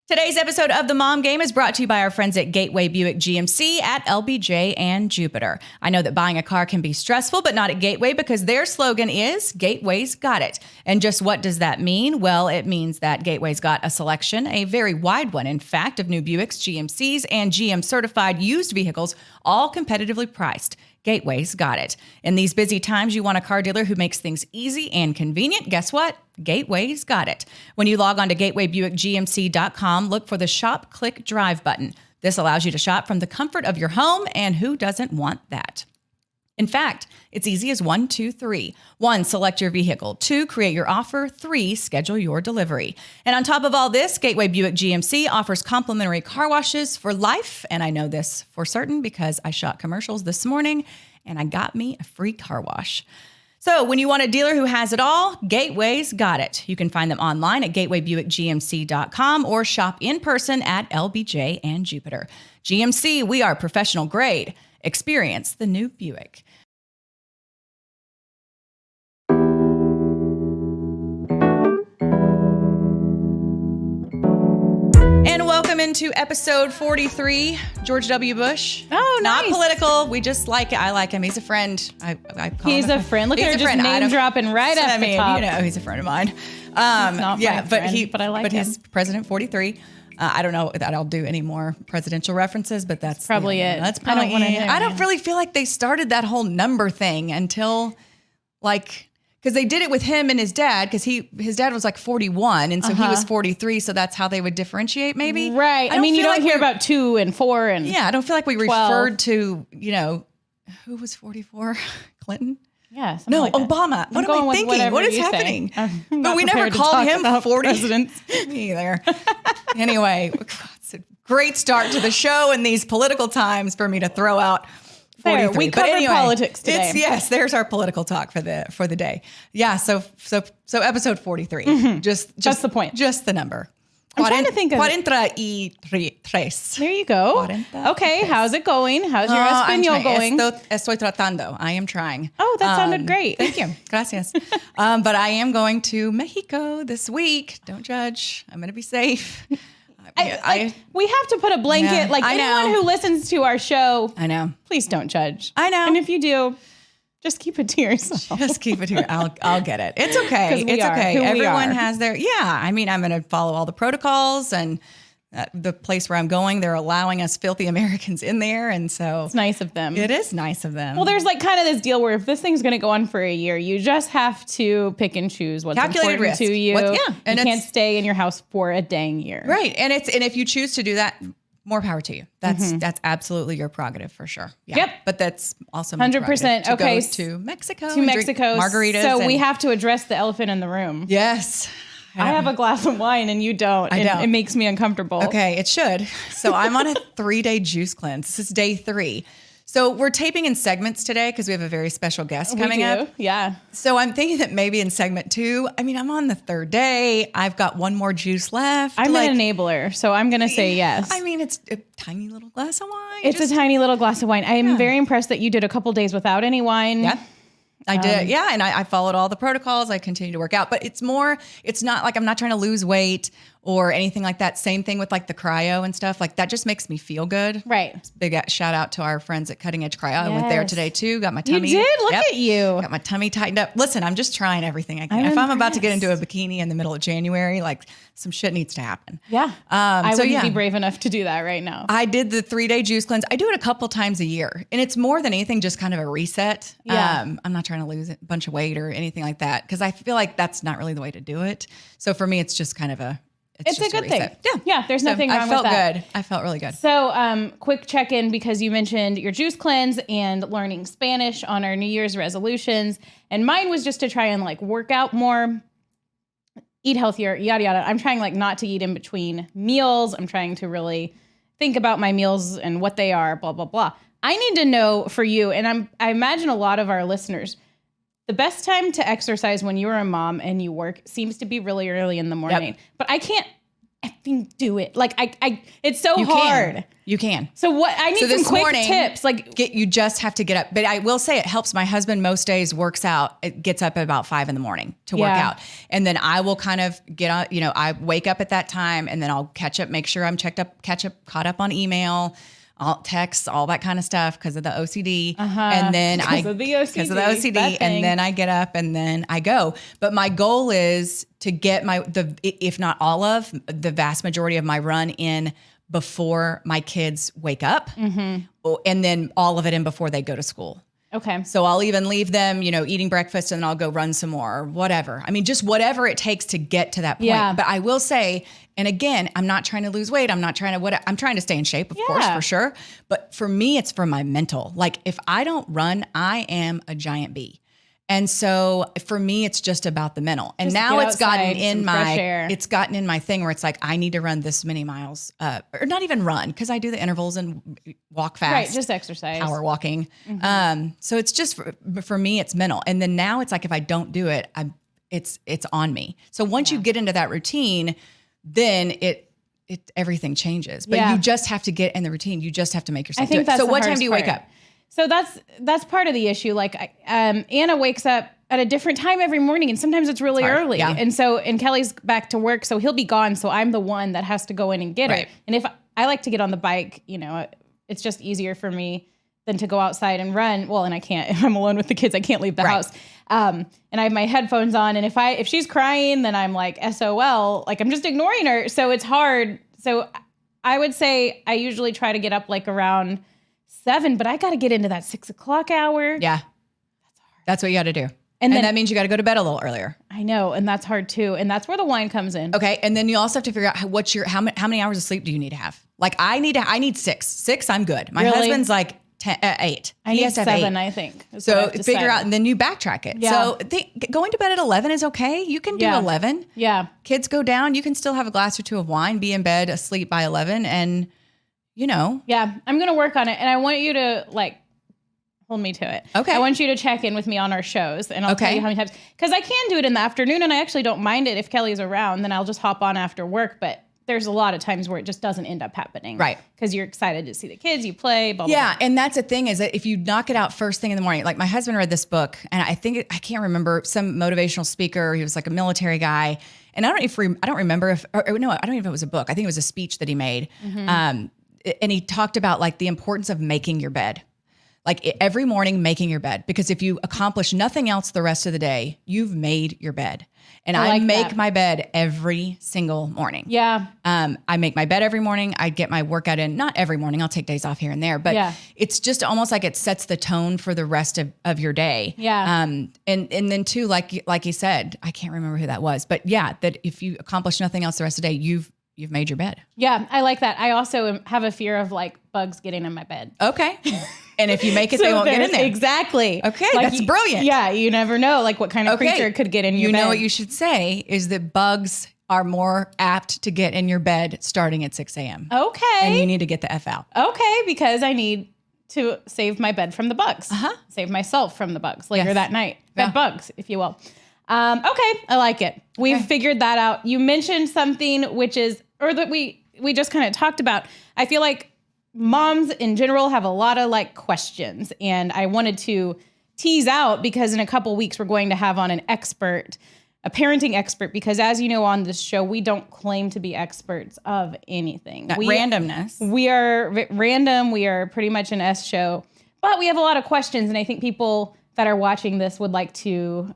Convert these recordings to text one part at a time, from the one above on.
Today's episode of The Mom Game is brought to you by our friends at Gateway Buick GMC at LBJ and Jupiter. I know that buying a car can be stressful, but not at Gateway because their slogan is Gateway's got it. And just what does that mean? Well, it means that Gateway's got a selection, a very wide one, in fact, of new Buicks, GMCs, and GM certified used vehicles, all competitively priced. Gateway's got it. In these busy times, you want a car dealer who makes things easy and convenient. Guess what? Gateway's got it. When you log on to gatewaybuickgmc.com, look for the Shop, Click, Drive button. This allows you to shop from the comfort of your home, and who doesn't want that? In fact, it's easy as 1, 2, 3. 1, select your vehicle. 2, create your offer. 3, schedule your delivery. And on top of all this, Gateway Buick GMC offers complimentary car washes for life. And I know this for certain because I shot commercials this morning and I got me a free car wash. So when you want a dealer who has it all, Gateway's got it. You can find them online at gatewaybuickgmc.com or shop in person at LBJ and Jupiter. GMC, we are professional grade. Experience the new Buick. And welcome into episode 43, George W. Bush. Oh, nice. Not political. We just like it. I like him. He's a friend. I call he's him a friend. Look he's at her just name dropping right up the top. You know, he's a friend of mine. He's not my friend, but I like him. He's President 43. I don't know that I'll do any more presidential references, but that's probably it. That's probably it. I don't really feel like they started that whole number thing until because they did it with him and his dad, because his dad was like 41, and so he was 43, so that's how they would differentiate, maybe. Right. I mean, you don't hear about 2 and 4 and I don't feel like we 12. Referred to, who was 44? Clinton? Yeah. No, like Obama. What am I thinking? What is happening? But we never called him 40. Presidents. Me either. Anyway, it's a great start to the show in these political times for me to throw out 43. We covered politics today. Yes, there's our political talk for the day. Yeah, so episode 43. Mm-hmm. That's the point. Just the number. I'm trying to think of 43. There you go. 43. Okay, how's it going? How's your Espanol going? Estoy tratando. I am trying. Oh, that sounded great. Thank you. Gracias. But I am going to Mexico this week. Don't judge. I'm going to be safe. We have to put a blanket. Anyone who listens to our show, I know. Please don't judge. I know. And if you do, just keep it to yourself. Just keep it here. I'll get it. It's okay. It's okay. Everyone has their, I mean, I'm going to follow all the protocols, and the place where I'm going, they're allowing us filthy Americans in there. And so it's nice of them. It is nice of them. Well, there's kind of this deal where if this thing's going to go on for a year, you just have to pick and choose what's calculated important risk. to you. And you can't stay in your house for a dang year. Right. And if you choose to do that, more power to you. That's absolutely your prerogative for sure. Yeah. Yep. But that's also my 100%. to Okay. Go to Mexico. To Mexico. Margaritas. So we have to address the elephant in the room. Yes. I have a glass of wine and you don't. I don't. It makes me uncomfortable. Okay, it should. So I'm on a 3-day juice cleanse. This is day 3. So we're taping in segments today because we have a very special guest coming up. Yeah. So I'm thinking that maybe in segment 2, I mean, I'm on the 3rd day. I've got one more juice left. I'm an enabler, so I'm going to say yes. I mean, it's a tiny little glass of wine. It's a tiny little glass of wine. I am very impressed that you did a couple days without any wine. Yeah. I did. Yeah. And I followed all the protocols. I continue to work out, but it's not like I'm not trying to lose weight or anything like that. Same thing with the cryo and stuff. That just makes me feel good. Right. Big shout out to our friends at Cutting Edge Cryo. I went there today too. Got my tummy. You did? Look at you. Got my tummy tightened up. Listen, I'm just trying everything I can. If I'm about to get into a bikini in the middle of January, some shit needs to happen. Yeah. I wouldn't be brave enough to do that right now. I did the 3-day juice cleanse. I do it a couple times a year, and it's more than anything just kind of a reset. Yeah. I'm not trying to lose a bunch of weight or anything like that because I feel like that's not really the way to do it. So for me, it's just kind of it's a good thing. Yeah. Yeah. There's nothing wrong with that. I felt good. I felt really good. So quick check-in because you mentioned your juice cleanse and learning Spanish on our New Year's resolutions. And mine was just to try and work out more, eat healthier, yada, yada. I'm trying not to eat in between meals. I'm trying to really think about my meals and what they are, blah, blah, blah. I need to know for you, and I imagine a lot of our listeners, the best time to exercise when you're a mom and you work seems to be really early in the morning. Yep. But I can't effing do it. Like it's so You hard. can. You can. So what I need some quick tips. Like you just have to get up. But I will say it helps. My husband most days works out. It gets up at about 5 a.m. to work out. And then I will kind of get on, I wake up at that time and then I'll catch up, make sure I'm caught up on email, all texts, all that kind of stuff because of the OCD. And then because of the OCD, and then I get up and then I go. But my goal is to get if not all of the vast majority of my run in before my kids wake up, and then all of it in before they go to school. Okay. So I'll even leave them, eating breakfast and then I'll go run some more or whatever. I mean, just whatever it takes to get to that point. Yeah. But I will say, and again, I'm not trying to lose weight. I'm not trying to, I'm trying to stay in shape, of course, for sure. But for me, it's for my mental. Like if I don't run, I am a giant bee. And so for me, it's just about the mental. And just now it's gotten in my thing where it's like, I need to run this many miles, or not even run, because I do the intervals and walk fast. Right, just exercise. Power walking. So it's just, for me, it's mental. And then now it's like, if I don't do it, it's on me. So once you get into that routine, then everything changes. But you just have to get in the routine. You just have to make yourself do it. So what time do you wake up? So that's part of the issue. Like Anna wakes up at a different time every morning, and sometimes it's really early. Yeah. And Kelly's back to work, so he'll be gone. So I'm the one that has to go in and get her. And if I like to get on the bike, it's just easier for me than to go outside and run. Well, and I can't if I'm alone with the kids. I can't leave the house. And I have my headphones on, and if she's crying, then I'm like SOL. Like I'm just ignoring her. So it's hard. So I would say I usually try to get up like around 7, but I got to get into that 6 o'clock hour. Yeah. That's hard. That's what you got to do. And then that means you got to go to bed a little earlier. I know. And that's hard too. And that's where the wine comes in. Okay. And then you also have to figure out how many hours of sleep do you need to have? Like I need 6. 6, I'm good. My husband's like 8. I need 7, I think. So figure out, and then you backtrack it. Yeah. So going to bed at 11 is okay. You can do 11. Yeah. Kids go down. You can still have a glass or two of wine, be in bed, asleep by 11. And Yeah, I'm going to work on it. And I want you to hold me to it. Okay. I want you to check in with me on our shows, and I'll tell you how many times, because I can do it in the afternoon, and I actually don't mind it if Kelly's around, then I'll just hop on after work. But there's a lot of times where it just doesn't end up happening. Right. Because you're excited to see the kids, you play, blah, blah, blah. Yeah. And that's the thing is that if you knock it out first thing in the morning, like my husband read this book, and I can't remember, some motivational speaker, he was like a military guy. And I don't remember I don't even know if it was a book. I think it was a speech that he made. And he talked about like the importance of making your bed, like every morning making your bed, because if you accomplish nothing else the rest of the day, you've made your bed. And I make my bed every single morning. Yeah. I make my bed every morning. I get my workout in, not every morning. I'll take days off here and there, but it's just almost like it sets the tone for the rest of your day. Yeah. And then too, like you said, I can't remember who that was, but that if you accomplish nothing else the rest of the day, you've made your bed. Yeah, I like that. I also have a fear of bugs getting in my bed. Okay. And if you make it, they won't get in there. Exactly. Okay, that's brilliant. Yeah, you never know what kind of creature could get in your bed. You know what you should say is that bugs are more apt to get in your bed starting at 6 a.m. Okay. And you need to get the F out. Okay, because I need to save my bed from the bugs. Save myself from the bugs later that night. Bed bugs, if you will. Okay, I like it. We've figured that out. You mentioned something that we just kind of talked about. I feel like moms in general have a lot of questions, and I wanted to tease out because in a couple weeks we're going to have on a parenting expert, because as you know on this show, we don't claim to be experts of anything. Randomness. We are random. We are pretty much an S show, but we have a lot of questions, and I think people that are watching this would like to,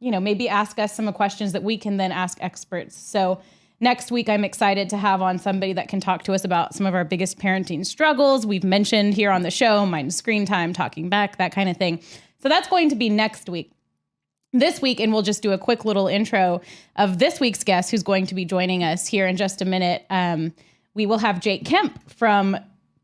maybe ask us some questions that we can then ask experts. So next week, I'm excited to have on somebody that can talk to us about some of our biggest parenting struggles. We've mentioned here on the show, mind screen time, talking back, that kind of thing. So that's going to be next week. This week, and we'll just do a quick little intro of this week's guest who's going to be joining us here in just a minute. We will have Jake Kemp from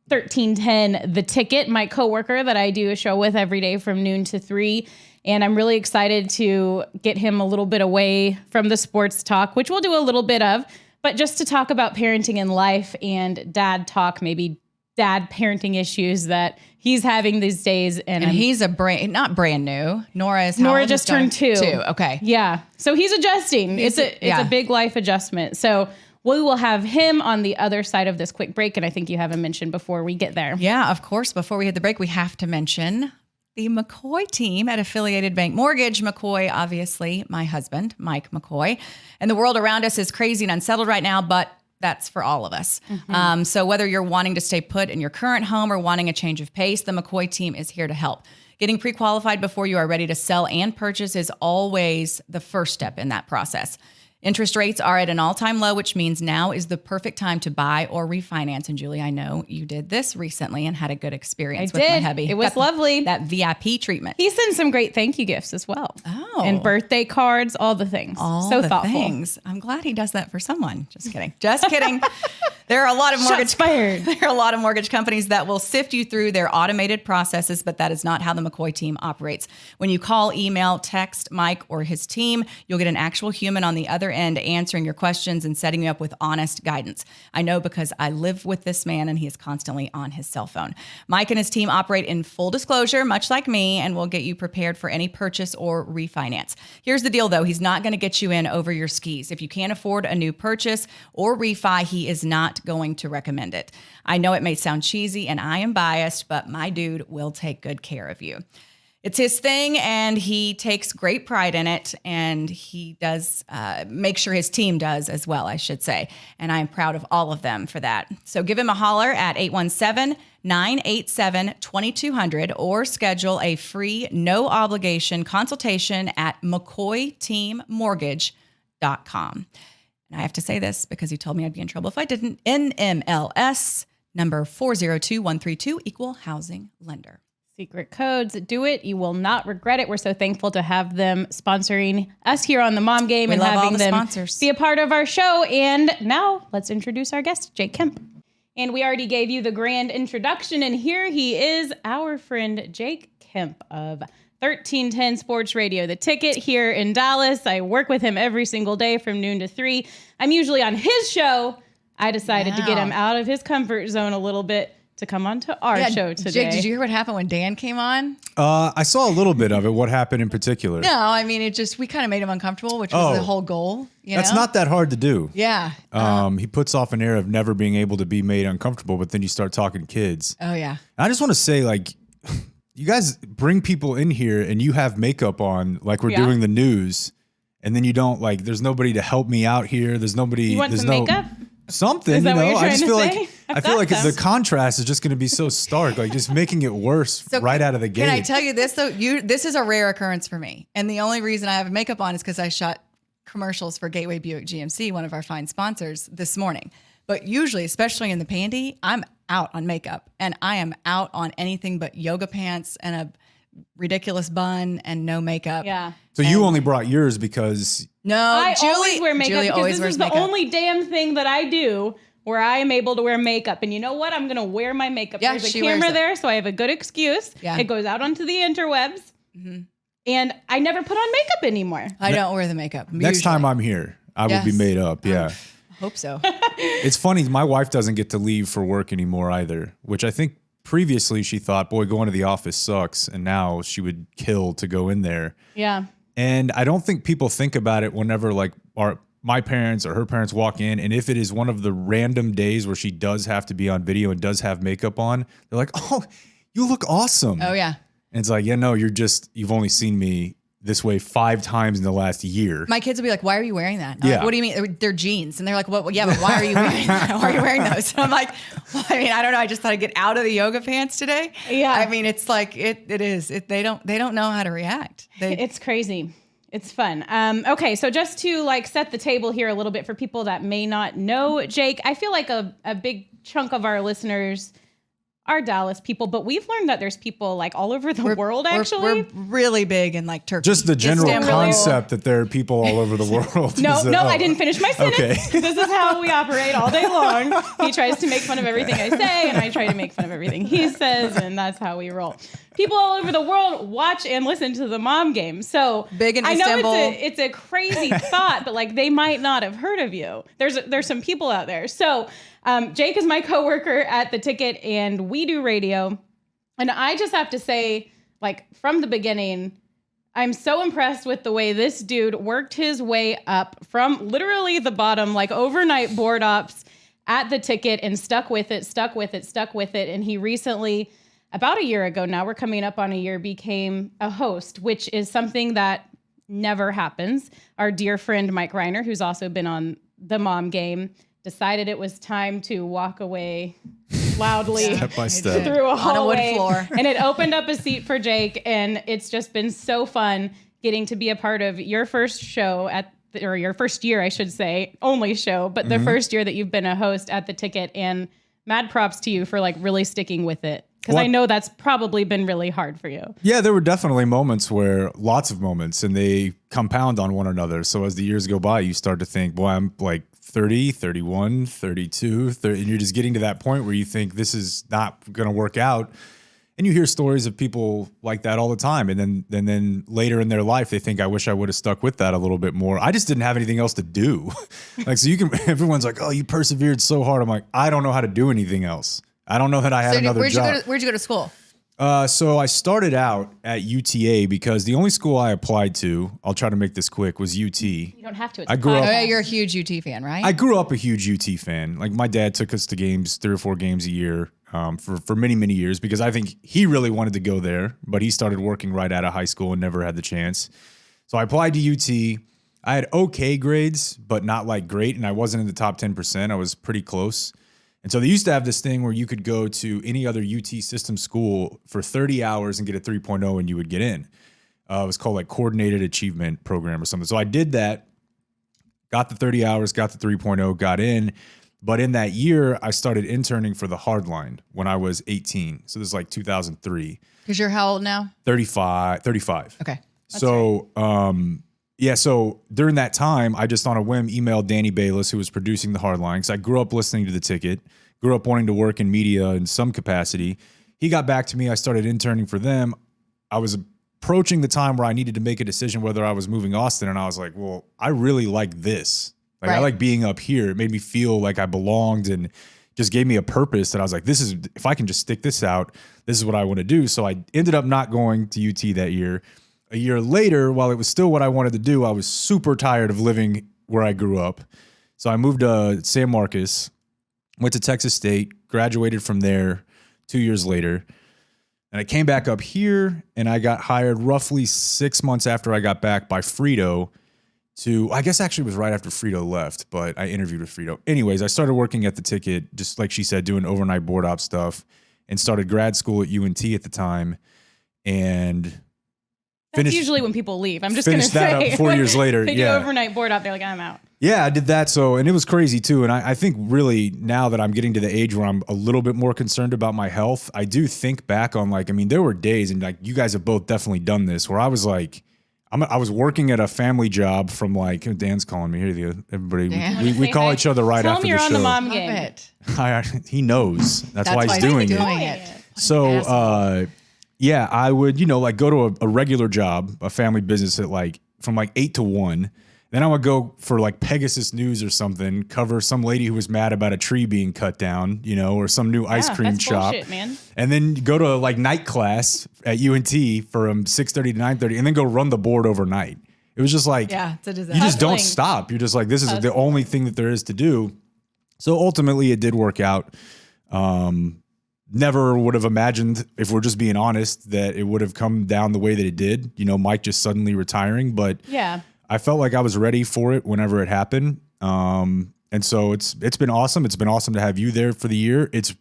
1310 The Ticket, my coworker that I do a show with every day from noon to 3. And I'm really excited to get him a little bit away from the sports talk, which we'll do a little bit of, but just to talk about parenting in life and dad talk, maybe dad parenting issues that he's having these days. And he's not brand new. Nora just turned 2. Okay. Yeah. So he's adjusting. It's a big life adjustment. So We will have him on the other side of this quick break, and I think you have a mention before we get there. Yeah, of course. Before we hit the break, we have to mention the McCoy team at Affiliated Bank Mortgage. McCoy, obviously, my husband, Mike McCoy. And the world around us is crazy and unsettled right now, but that's for all of us. So whether you're wanting to stay put in your current home or wanting a change of pace, the McCoy team is here to help. Getting pre-qualified before you are ready to sell and purchase is always the first step in that process. Interest rates are at an all-time low, which means now is the perfect time to buy or refinance. And Julie, I know you did this recently and had a good experience with my hubby. It was lovely. That VIP treatment. He sends some great thank you gifts as well. Oh. And birthday cards, all the things. All so the thoughtful. things. I'm glad he does that for someone. Just kidding. Just kidding. There are a lot of mortgage companies that will sift you through their automated processes, but that is not how the McCoy team operates. When you call, email, text Mike or his team, you'll get an actual human on the other end answering your questions and setting you up with honest guidance. I know because I live with this man and he is constantly on his cell phone. Mike and his team operate in full disclosure, much like me, and will get you prepared for any purchase or refinance. Here's the deal, though. He's not going to get you in over your skis. If you can't afford a new purchase or refi, he is not going to recommend it. I know it may sound cheesy and I am biased, but my dude will take good care of you. It's his thing and he takes great pride in it, and he does make sure his team does as well, I should say. And I am proud of all of them for that. So give him a holler at 817-987-2200 or schedule a free, no obligation consultation at McCoyTeamMortgage.com. And I have to say this because you told me I'd be in trouble if I didn't. NMLS number 402132, equal housing lender. Secret codes, do it. You will not regret it. We're so thankful to have them sponsoring us here on the Mom Game and having them sponsors be a part of our show. And now let's introduce our guest, Jake Kemp. And we already gave you the grand introduction, and here he is, our friend Jake Kemp of 1310 Sports Radio, The Ticket here in Dallas. I work with him every single day from noon to 3. I'm usually on his show. I decided to get him out of his comfort zone a little bit to come on to our show today. Jake, did you hear what happened when Dan came on? I saw a little bit of it. What happened in particular? No, I mean, we kind of made him uncomfortable, which was the whole goal. That's not that hard to do. Yeah. He puts off an air of never being able to be made uncomfortable, but then you start talking kids. Oh, yeah. And I just want to say, like, you guys bring people in here and you have makeup on like we're doing the news, and then you don't, like, there's nobody to help me out here. There's nobody. You want some makeup? Something, Is that what you're I just feel trying to like say? I feel like the contrast is just going to be so stark, like just making it worse right out of the gate. Can I tell you this though? This is a rare occurrence for me, and the only reason I have makeup on is because I shot commercials for Gateway Buick GMC, one of our fine sponsors, this morning. But usually, especially in the Pandy, I'm out on makeup, and I am out on anything but yoga pants and a ridiculous bun and no makeup. Yeah. So you only brought yours because I Julie always wear makeup Julie because always this wears is the makeup. only damn thing that I do where I am able to wear makeup. And you know what? I'm going to wear my makeup. Yeah, There's a she wears camera it. there, so I have a good excuse. Yeah. It goes out onto the interwebs. And I never put on makeup anymore. I don't wear the makeup. next time usually. I'm here, I will Yes. be made up. Yeah. Hope so. It's funny. My wife doesn't get to leave for work anymore either, which I think previously she thought, boy, going to the office sucks. And now she would kill to go in there. Yeah. And I don't think people think about it whenever like my parents or her parents walk in. And if it is one of the random days where she does have to be on video and does have makeup on, they're like, oh, you look awesome. Oh yeah. And it's like, yeah, no, you've only seen me this way 5 times in the last year. My kids will be like, why are you wearing that? I'm Yeah. like, what do you mean? They're jeans. And they're like, well, yeah, but why are you wearing that? Why are you wearing those? And I'm like, well, I mean, I don't know. I just thought I'd get out of the yoga pants today. Yeah. I mean, it's like, it is. They don't know how to react. It's crazy. It's fun. Okay, so just to like set the table here a little bit for people that may not know Jake, I feel like a big chunk of our listeners are Dallas people, but we've learned that there's people like all over the world, actually. We're really big in like Turkey. Just the general Istanbul. concept that there are people all over the world. No, is, I didn't finish my sentence. Okay. This is how we operate all day long. He tries to make fun of everything I say, and I try to make fun of everything he says, and that's how we roll. People all over the world watch and listen to the Mom Game. So Big in I know Istanbul. it's a crazy thought, but like they might not have heard of you. There's some people out there. So Jake is my coworker at The Ticket, and we do radio. And I just have to say, like from the beginning, I'm so impressed with the way this dude worked his way up from literally the bottom, like overnight board ops at the ticket, and stuck with it. And he recently, about a year ago now, we're coming up on a year, became a host, which is something that never happens. Our dear friend Mike Reiner, who's also been on the Mom Game, decided it was time to walk away loudly Step by step. through a hallway, on a wood floor. and it opened up a seat for Jake, and it's just been so fun getting to be a part of your first show or your first year, I should say, only show, but the first year that you've been a host at the ticket, and mad props to you for like really sticking with it. Because I know that's probably been really hard for you. Yeah, there were definitely lots of moments, and they compound on one another. So as the years go by, you start to think, boy, I'm like 30, 31, 32, 30, and you're just getting to that point where you think this is not going to work out. And you hear stories of people like that all the time. And then later in their life, they think, I wish I would have stuck with that a little bit more. I just didn't have anything else to do. Like, so everyone's like, oh, you persevered so hard. I'm like, I don't know how to do anything else. I don't know that I had another job. Where'd you go to school? So I started out at UTA because the only school I applied to, I'll try to make this quick, was UT. You don't have to. It's I grew up- Oh, yeah, you're a huge UT fan, right? I grew up a huge UT fan. Like, my dad took us to games, 3 or 4 games a year for many, many years, because I think he really wanted to go there, but he started working right out of high school and never had the chance. So I applied to UT. I had okay grades, but not like great, and I wasn't in the top 10%. I was pretty close. And so they used to have this thing where you could go to any other UT system school for 30 hours and get a 3.0 and you would get in. It was called like Coordinated Achievement Program or something. So I did that, got the 30 hours, got the 3.0, got in. But in that year, I started interning for the Hardline when I was 18. So this is like 2003. Because you're how old now? 35. Okay. So, so during that time, I just on a whim emailed Danny Bayless, who was producing the Hardline, because I grew up listening to the ticket, grew up wanting to work in media in some capacity. He got back to me. I started interning for them. I was approaching the time where I needed to make a decision whether I was moving Austin, and I was like, well, I really like this. Like, I like being up here. It made me feel like I belonged and just gave me a purpose that I was like, this is, if I can just stick this out, this is what I want to do. So I ended up not going to UT that year. A year later, while it was still what I wanted to do, I was super tired of living where I grew up. So I moved to San Marcos, went to Texas State, graduated from there 2 years later. And I came back up here, and I got hired roughly 6 months after I got back by Frito I guess actually it was right after Frito left, but I interviewed with Frito. Anyways, I started working at the ticket, just like she said, doing overnight board op stuff, and started grad school at UNT at the time. And That's usually when people leave. I'm just going to say. Finished that up 4 years later. They do overnight board op. They're like, I'm out. Yeah, I did that. So, and it was crazy too. And I think really now that I'm getting to the age where I'm a little bit more concerned about my health, I do think back on like, I mean, there were days, and like you guys have both definitely done this, where I was like, I was working at a family job from like, Dan's calling me here. Everybody, we call each other right Tell after him you're the on show. the Mom Game. He knows. That's why he's doing it. So, I would, like go to a regular job, a family business at like from like 8 to 1. Then I would go for like Pegasus News or something, cover some lady who was mad about a tree being cut down, or some new ice cream that's shop. Bullshit, man. And then go to like night class at UNT from 6:30 to 9:30, and then go run the board overnight. It was just like, it's a disaster. you just don't stop. You're just like, this is the only thing that there is to do. So ultimately it did work out. Never would have imagined, if we're just being honest, that it would have come down the way that it did. Mike just suddenly retiring, but I felt like I was ready for it whenever it happened. And so it's been awesome. It's been awesome to have you there for the year. It's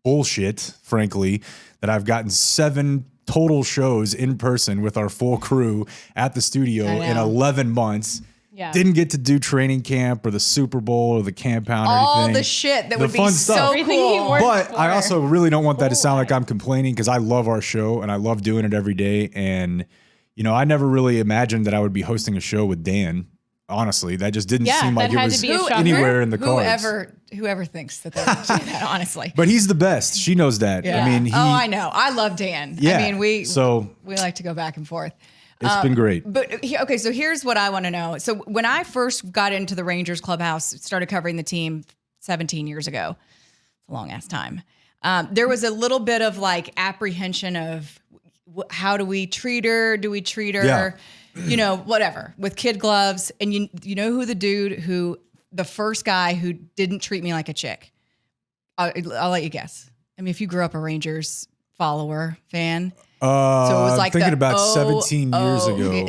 bullshit, frankly, that I've gotten 7 total shows in person with our full crew at the studio in 11 months. Yeah. Didn't get to do training camp or the Super Bowl or the camp pound or all anything. the shit that The would be fun so stuff. Everything he cool. worked But for. I also really don't want that to sound like I'm complaining, because I love our show and I love doing it every day. And, I never really imagined that I would be hosting a show with Dan. Honestly, that just didn't seem like that it had was to be a shocker. anywhere in the cards. Whoever thinks that they would do that, honestly. But he's the best. She knows that. Yeah. I mean, I know. I love Dan. Yeah. I mean, we So like to go back and forth. it's been great. But okay, so here's what I want to know. So when I first got into the Rangers clubhouse, started covering the team 17 years ago, it's a long ass time. There was a little bit of like apprehension of, how do we treat her? Do we treat her, whatever, with kid gloves? And you know who the first guy who didn't treat me like a chick? I'll let you guess. I mean, if you grew up a Rangers follower, fan. So it was like thinking about 17 years ago.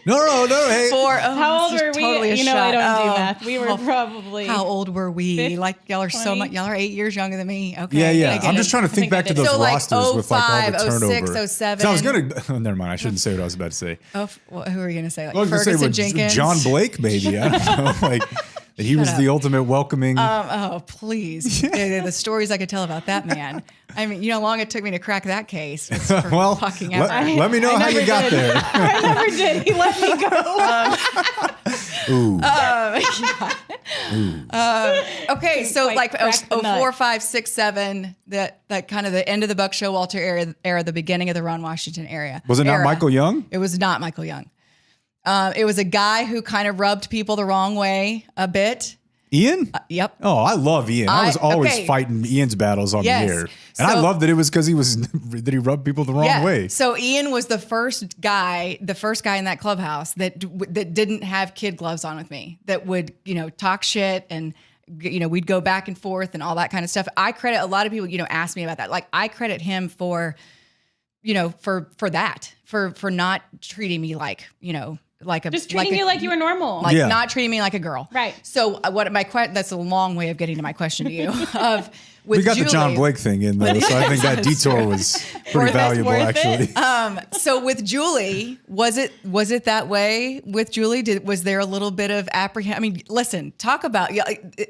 No. Hey, how old were we? Totally I don't do math. We were probably. How old were we? 50, Like y'all are 20? so much. Y'all are 8 years younger than me. Okay. Yeah. I'm just trying to think back to those So like rosters with like all the 05, turnover. 06, 07. So I was gonna. Oh, never mind. I shouldn't say what I was about to say. Who are you gonna say? Like I was gonna say Ferguson with Jenkins, John Blake, maybe. I don't know. Like that he was the ultimate welcoming. Please. The stories I could tell about that man. I mean, you know how long it took me to crack that case? It's for Well, fucking let, ever. let me know how you got there. I never did. He let me go. Okay, so Like, like crack the nut. 04, 5, 6, 7, that kind of the end of the Buck Showalter era, the beginning of the Ron Washington era. Was it not Michael Young? It was not Michael Young. It was a guy who kind of rubbed people the wrong way a bit. Ian? Yep. Oh, I love Ian. I was always fighting Ian's battles on Yes. the air. And I loved that it was because that he rubbed people the wrong way. So Ian was the first guy in that clubhouse that didn't have kid gloves on with me, that would, talk shit and, we'd go back and forth and all that kind of stuff. I credit a lot of people, ask me about that. Like I credit him for that, for not treating me like, like a Just treating you like you were normal. like not treating me like a girl. Right. So that's a long way of getting to my question to you. We got Julie, the John Blake thing in though, so I think that detour was pretty valuable worth actually. So with Julie, was it that way with Julie? Was there a little bit of apprehension? I mean, listen, talk about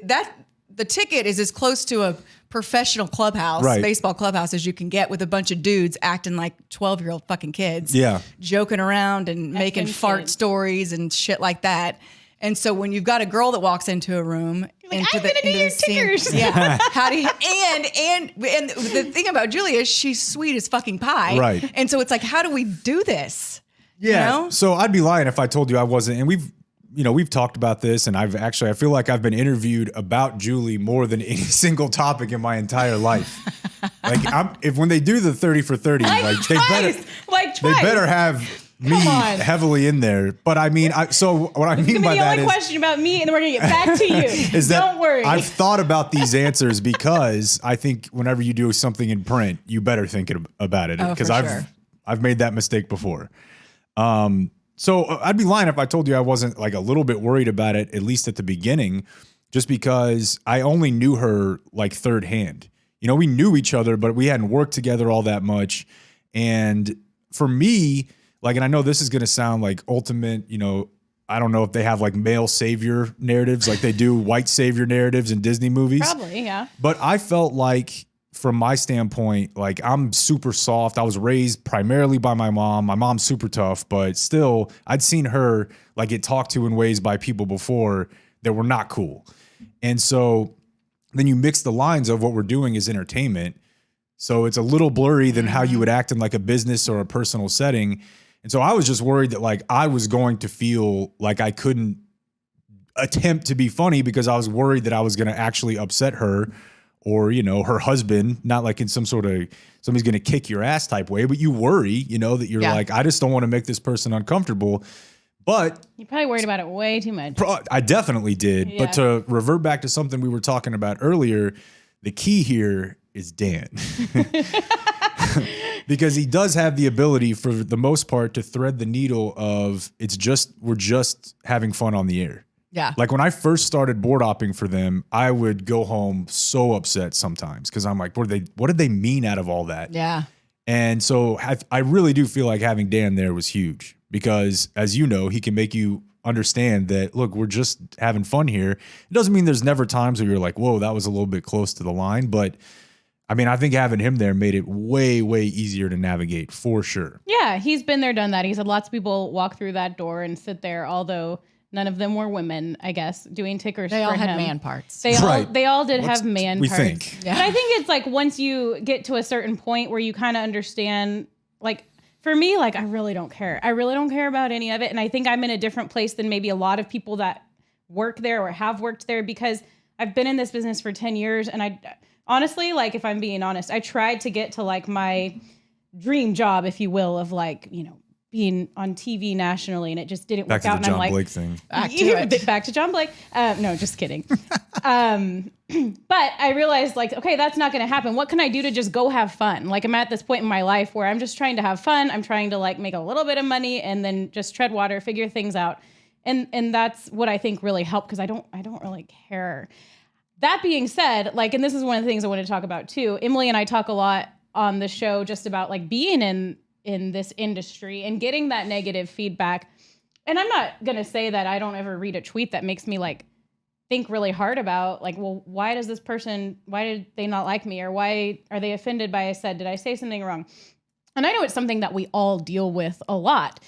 that. The ticket is as close to a professional clubhouse, baseball clubhouse, as you can get, with a bunch of dudes acting like 12-year-old fucking kids. Yeah. Joking around and making fart stories and shit like that. And so when you've got a girl that walks into a room, I'm gonna do your tickers. Yeah. How do you, and the thing about Julie is she's sweet as fucking pie. Right. And so it's like, how do we do this? Yeah. You know? So I'd be lying if I told you I wasn't. And we've talked about this, and I feel like I've been interviewed about Julie more than any single topic in my entire life. Like when they do the 30 for 30, they better have me heavily in there. But I mean, so what I mean by that is the only question about me, and then we're gonna get back to you. is that Don't worry. I've thought about these answers because I think whenever you do something in print, you better think about it because I've made that mistake before. So I'd be lying if I told you I wasn't like a little bit worried about it, at least at the beginning, just because I only knew her like third hand. We knew each other, but we hadn't worked together all that much. And for me, like, and I know this is going to sound like ultimate, I don't know if they have like male savior narratives like they do white savior narratives in Disney movies. Probably, yeah. But I felt like, from my standpoint, like I'm super soft. I was raised primarily by my mom. My mom's super tough, but still I'd seen her like get talked to in ways by people before that were not cool. And so then you mix the lines of what we're doing is entertainment. So it's a little blurry than how you would act in like a business or a personal setting. And so I was just worried that like I was going to feel like I couldn't attempt to be funny because I was worried that I was going to actually upset her. Or, her husband, not like in some sort of somebody's going to kick your ass type way, but you worry, that you're like, I just don't want to make this person uncomfortable. But you probably worried about it way too much. I definitely did. Yeah. But to revert back to something we were talking about earlier, the key here is Dan. Because he does have the ability, for the most part, to thread the needle of we're just having fun on the air. Yeah. Like when I first started board opping for them, I would go home so upset sometimes because I'm like, what did they mean out of all that? Yeah. And so I really do feel like having Dan there was huge because, as you know, he can make you understand that, look, we're just having fun here. It doesn't mean there's never times where you're like, whoa, that was a little bit close to the line. But I mean, I think having him there made it way, way easier to navigate for sure. Yeah, he's been there, done that. He's had lots of people walk through that door and sit there, although none of them were women, I guess, doing tickers for him. They all had man parts. They all did have man parts. Think. Yeah. But I think it's like once you get to a certain point where you kind of understand, like for me, like I really don't care. I really don't care about any of it. And I think I'm in a different place than maybe a lot of people that work there or have worked there because I've been in this business for 10 years. And I honestly, like if I'm being honest, I tried to get to like my dream job, if you will, of like, you know, being on TV nationally, and it just didn't Back work to out. the And John I'm like, Blake thing. back to John Blake. No, just kidding. But I realized like, okay, that's not going to happen. What can I do to just go have fun? Like I'm at this point in my life where I'm just trying to have fun. I'm trying to like make a little bit of money and then just tread water, figure things out. And that's what I think really helped, because I don't really care. That being said, like, and this is one of the things I want to talk about too. Emily and I talk a lot on the show just about like being in this industry and getting that negative feedback. And I'm not going to say that I don't ever read a tweet that makes me like think really hard about like, well, why did they not like me? Or why are they offended by did I say something wrong? And I know it's something that we all deal with a lot.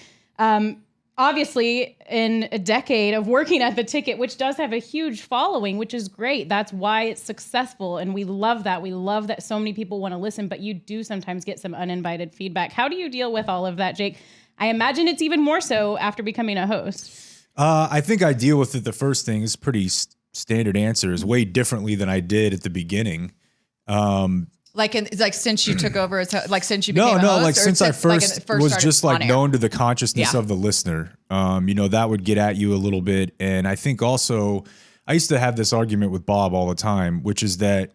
Obviously, in a decade of working at The Ticket, which does have a huge following, which is great. That's why it's successful. And we love that. We love that so many people want to listen, but you do sometimes get some uninvited feedback. How do you deal with all of that, Jake? I imagine it's even more so after becoming a host. I think I deal with it. The first thing is pretty standard answer, is way differently than I did at the beginning. Like since you took over, since you became a host? No, like since I first was just like on air? known to the consciousness of the listener. You know, that would get at you a little bit. And I think also, I used to have this argument with Bob all the time, which is that,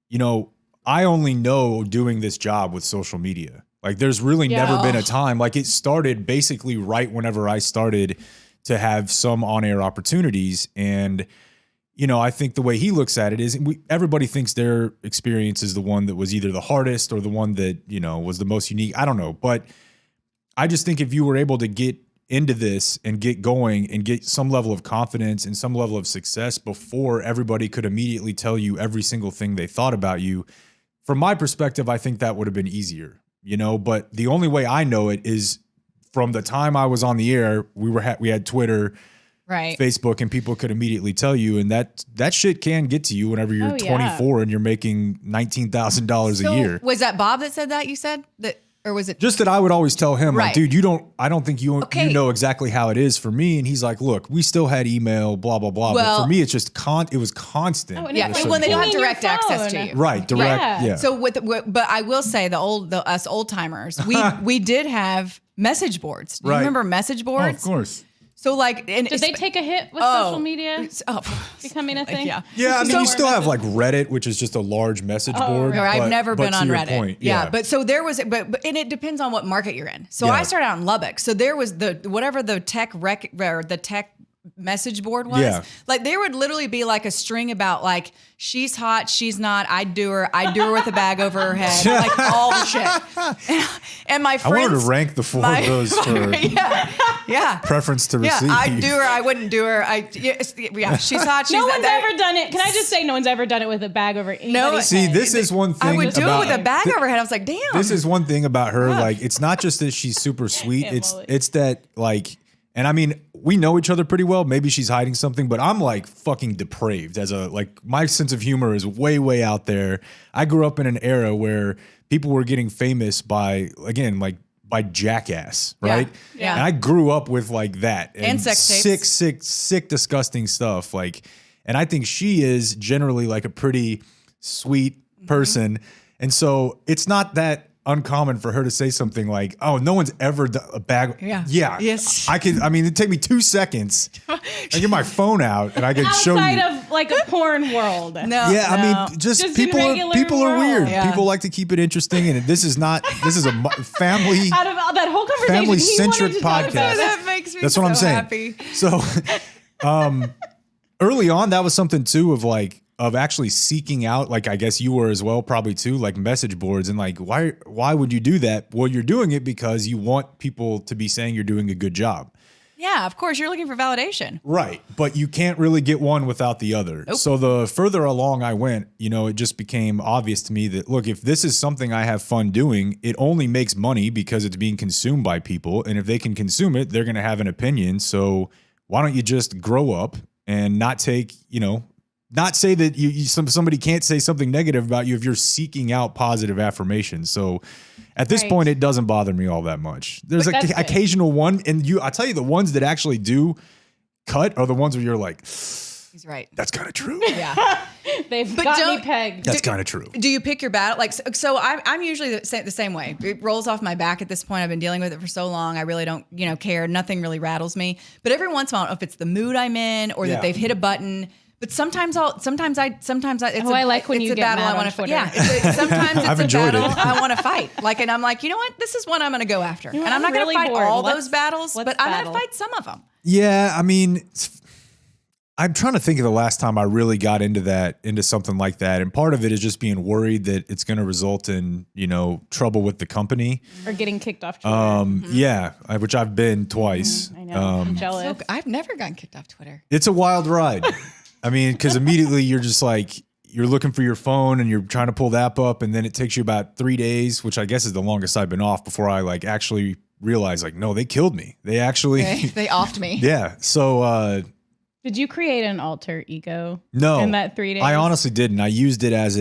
you know, I only know doing this job with social media. Like there's really never been a time, like it started basically right whenever I started to have some on-air opportunities. And you know, I think the way he looks at it is everybody thinks their experience is the one that was either the hardest or the one that, you know, was the most unique. I don't know. But I just think if you were able to get into this and get going and get some level of confidence and some level of success before everybody could immediately tell you every single thing they thought about you, from my perspective, I think that would have been easier, you know. But the only way I know it is from the time I was on the air, we had Twitter, right, Facebook, and people could immediately tell you, and that shit can get to you whenever you're 24 and you're making $19,000 a year. Was that Bob that said that? You said that, or was it just that? I would always tell him, right, like, dude, I don't think you know exactly how it is for me. And he's like, look, we still had email, blah blah blah. Well, but for me, it's just it was constant. Oh, yeah, when they don't have direct access to you, right? Direct, yeah. So but I will say us old timers, we did have message boards. Do you remember message boards? Oh, of course. So like, did they take a hit with social media becoming a thing? Yeah. I mean, you still have like Reddit, which is just a large message board. Right. I've never been on Reddit. Point, but so there was, but and it depends on what market you're in. So I started out in Lubbock. So there was the tech message board was, like there would literally be like a string about like, she's hot, she's not, I'd do her with a bag over her head, like all the shit. And my friends, I wanted to rank the four of those for preference to receive. I'd do her, I wouldn't do her. She's hot. She's no one's ever done it. Can I just say no one's ever done it with a bag over anybody's head. This is one thing. I would do it with a bag over her head. I was like, damn. This is one thing about her. Like, it's not just that she's super sweet. It's that like, and I mean, we know each other pretty well. Maybe she's hiding something, but I'm like fucking depraved my sense of humor is way, way out there. I grew up in an era where people were getting famous by Jackass, right? Yeah. And I grew up with like that. And sex tapes. Sick, disgusting stuff. Like, and I think she is generally like a pretty sweet person. And so it's not that uncommon for her to say something like, "Oh, no one's ever done a bag." Yeah. Yes. It'd take me 2 seconds. I get my phone out and I can show you. Outside of like a porn world. No. I mean, just people are weird. Yeah. People like to keep it interesting, and this is a family. Out of that whole conversation, family-centric podcast. That makes me That's what I'm saying. Happy. So, early on, that was something too of actually seeking out, like I guess you were as well, probably too, like message boards, and like why would you do that? Well, you're doing it because you want people to be saying you're doing a good job. Yeah, of course, you're looking for validation. Right, but you can't really get one without the other. Nope. So the further along I went, it just became obvious to me that, look, if this is something I have fun doing, it only makes money because it's being consumed by people, and if they can consume it, they're going to have an opinion. So why don't you just grow up and not take, not say that somebody can't say something negative about you if you're seeking out positive affirmation. So at this point, it doesn't bother me all that much. There's an occasional one, and I tell you, the ones that actually do cut are the ones where you're like, He's right. That's kind of true. Yeah. They've But got me don't- pegged. That's kind of true. Do you pick your battle? Like, so I'm usually the same way. It rolls off my back at this point. I've been dealing with it for so long. I really don't, care. Nothing really rattles me. But every once in a while, if it's the mood I'm in or that they've hit a button. But sometimes I. It's I like when it's you a get battle mad I on want to fight. Twitter. Yeah, sometimes I've it's a enjoyed battle it. I want to fight. Like, and I'm like, you know what? This is one I'm going to go after. know what? And I'm not I'm going to really fight bored. all Let's- those battles, let's but I'm going battle. to fight some of them. Yeah, I mean, I'm trying to think of the last time I really got into something like that. And part of it is just being worried that it's going to result in, trouble with the company. Or getting kicked off Twitter. Yeah, which I've been twice. I know. I'm jealous. So, I've never gotten kicked off Twitter. It's a wild ride. I mean, because immediately you're just like, you're looking for your phone and you're trying to pull the app up, and then it takes you about 3 days, which I guess is the longest I've been off before I actually realize no, they killed me. They actually, They offed me. yeah. So Did you create an alter ego? no, In that 3 days? I honestly didn't. I used it as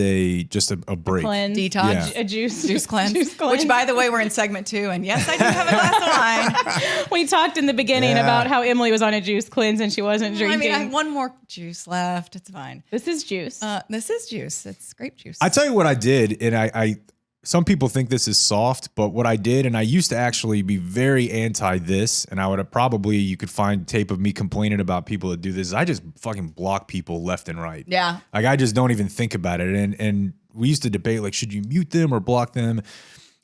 just a break. Cleanse. Detox. Yeah. A juice. Juice cleanse. Juice cleanse. Which, by the way, we're in segment 2, and yes, I do have a glass of wine. We talked in the beginning Yeah. about how Emily was on a juice cleanse and she wasn't I drinking. mean, I have one more juice left. It's fine. This is juice. This is juice. It's grape juice. I tell you what I did, and I some people think this is soft, but what I did, and I used to actually be very anti this, and I would have you could find tape of me complaining about people that do this. I just fucking block people left and right. Yeah. Like, I just don't even think about it. And we used to debate, should you mute them or block them?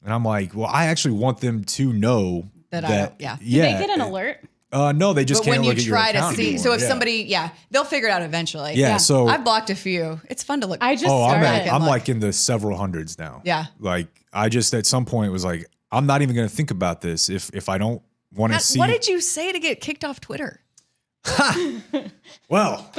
And I'm like, well, I actually want them to know That that, I don't- yeah. Did they get an alert? No, they just But can't when you look at your try to account see, anymore. so if Yeah. somebody, they'll figure it out eventually. Yeah, so- I've blocked a few. It's fun to look. I just Oh, started. I'm Look. like in the several hundreds now. Yeah. Like, I just at some point was like, I'm not even going to think about this if I don't want to see. What did you say to get kicked off Twitter? Well,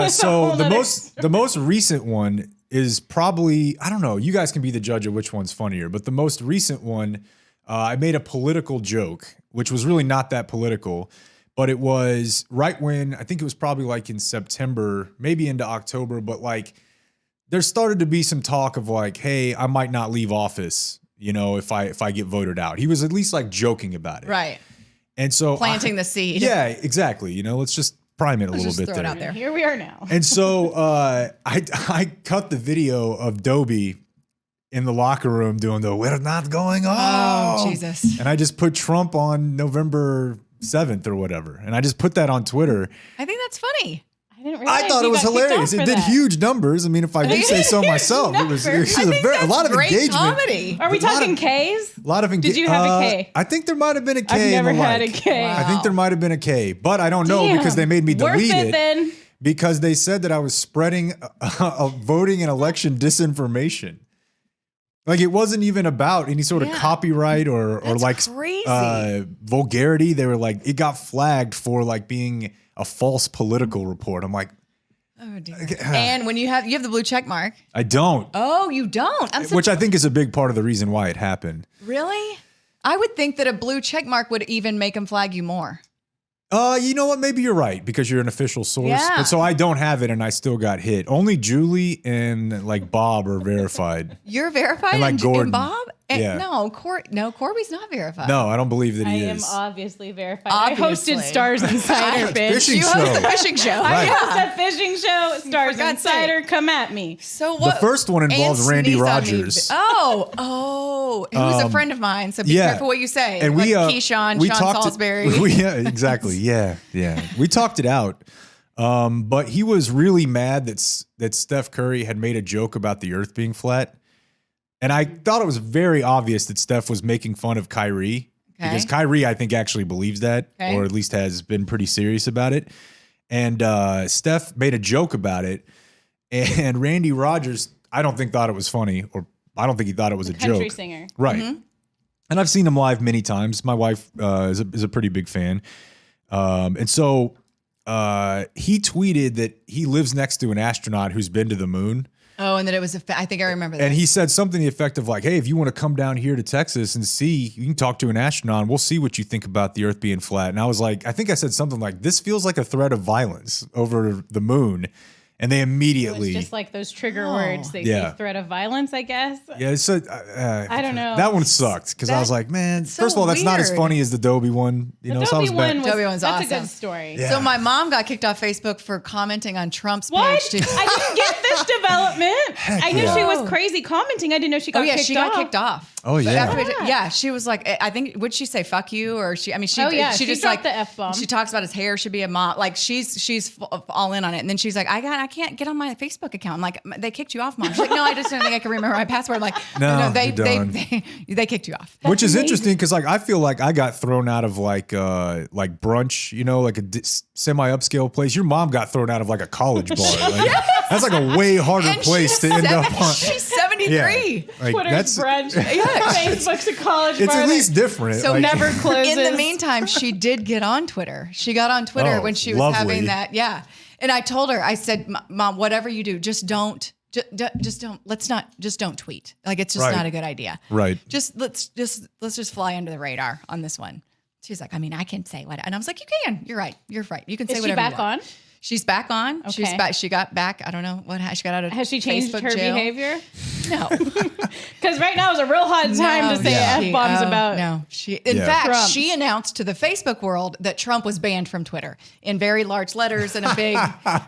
so the most recent one is probably, I don't know, you guys can be the judge of which one's funnier, but the most recent one, I made a political joke, which was really not that political, but it was right when, I think it was probably in September, maybe into October, but there started to be some talk of hey, I might not leave office, if I get voted out. He was at least joking about it. Right. And so Planting the seed. Yeah, exactly. Let's just prime it a little just bit throw it there. out there. Here we are now. And so I cut the video of Dobie in the locker room doing the "We're not going on." Oh, Jesus. And I just put Trump on November 7th or whatever, and I just put that on Twitter. I think that's funny. I didn't realize I thought you it was got kicked hilarious. off It for did that. huge numbers. I mean, if I do say so myself, it was numbers. a lot of Great engagement. comedy. Are we A lot talking of- K's? A lot of engagement. Did you have a K? I think there might have been a K. I've never and the had a like. K. I think there might have been a K, but I don't know Damn. because they made me Worth delete it it. then. Because they said that I was spreading voting and election disinformation. It wasn't even about any sort of Yeah. copyright or That's crazy. vulgarity. They were it got flagged for being a false political report. I'm like, Oh, dear. And when you have the blue check mark. I don't. Oh, you don't. I'm Which I think is a big part of the reason why it happened. Really? I would think that a blue check mark would even make them flag you more. You know what? Maybe you're right because you're an official source. Yeah. But so I don't have it and I still got hit. Only Julie and Bob are verified. You're verified And, and Gordon. Bob? And Yeah. No, Corby's not verified. No, I don't believe that I he am is. obviously verified. I Obviously. hosted Stars Insider, bitch. Fishing You host show. the fishing show. Right. I host a fishing show. Stars For God's Insider, come at me. So what? The first one involves and Randy sneeze on me. Rogers. Who's a friend of mine. So be yeah. careful what you say. And like we Keyshawn, we Sean talked Salisbury. exactly. Yeah. We talked it out. But he was really mad that Steph Curry had made a joke about the earth being flat. And I thought it was very obvious that Steph was making fun of Kyrie because Kyrie, I think, actually believes that, or at least has been pretty serious about it. And Steph made a joke about it. And Randy Rogers, I don't think thought it was funny, or I don't think he thought it was a Country joke. singer. Right. Mm-hmm. And I've seen him live many times. My wife is a pretty big fan. And so he tweeted that he lives next to an astronaut who's been to the moon. Oh, and that it was I think I remember that. And he said something to the effect of hey, if you want to come down here to Texas and see, you can talk to an astronaut and we'll see what you think about the earth being flat. And I was like, I think I said something like, this feels like a threat of violence over the moon. And they It immediately. was just like those trigger words. They Yeah. say threat of violence, I guess. Yeah, it's I don't know. That one sucked because I was like, man, so first of all, that's not as weird. funny as the Dobie one. You know, so I was Adobe back. one was, Adobe one's that's a awesome. good story. Yeah. So my mom got kicked off Facebook for commenting on Trump's What? page. I didn't get this development. I knew yeah. she was crazy commenting. I didn't know she got Oh yeah, kicked she off. got kicked off. Oh, But yeah. after yeah, she was like, I think would she say "fuck you" or she? I mean, she. Oh, yeah, she just dropped like the F-bomb. She talks about his hair should be a mom. Like she's all in on it. And then she's like, I can't get on my Facebook account. I'm like, they kicked you off, mom. She's like, no, I just don't think I can remember my password. I'm like, No, they you're done. they kicked you off. Which is amazing. interesting because like I feel like I got thrown out of like brunch, you know, like a semi upscale place. Your mom got thrown out of like a college bar. Like, that's like a way harder And place to she's end up on. She's 73. Like, Twitter's brunch. Yeah. Facebook's a college It's bar at that least different. So like, never closes. In the meantime, she did get on Twitter. She got on Twitter Oh, when she was lovely. having that. Yeah. And I told her, I said, Mom, whatever you do, just don't, just don't tweet. Like, it's just Right. not a good idea. Right. Let's just fly under the radar on this one. She's like, I mean, I can say what, and I was like, you can. You're right. You're right. You can say Is she whatever back you want. on? She's back on. She's Okay. back. She got back. I don't know what she got out of. Has she changed Facebook her jail. behavior? No. Because right now is a real hot time to say F-bombs about. No, in Yeah. fact, Trump. she announced to the Facebook world that Trump was banned from Twitter in very large letters and a big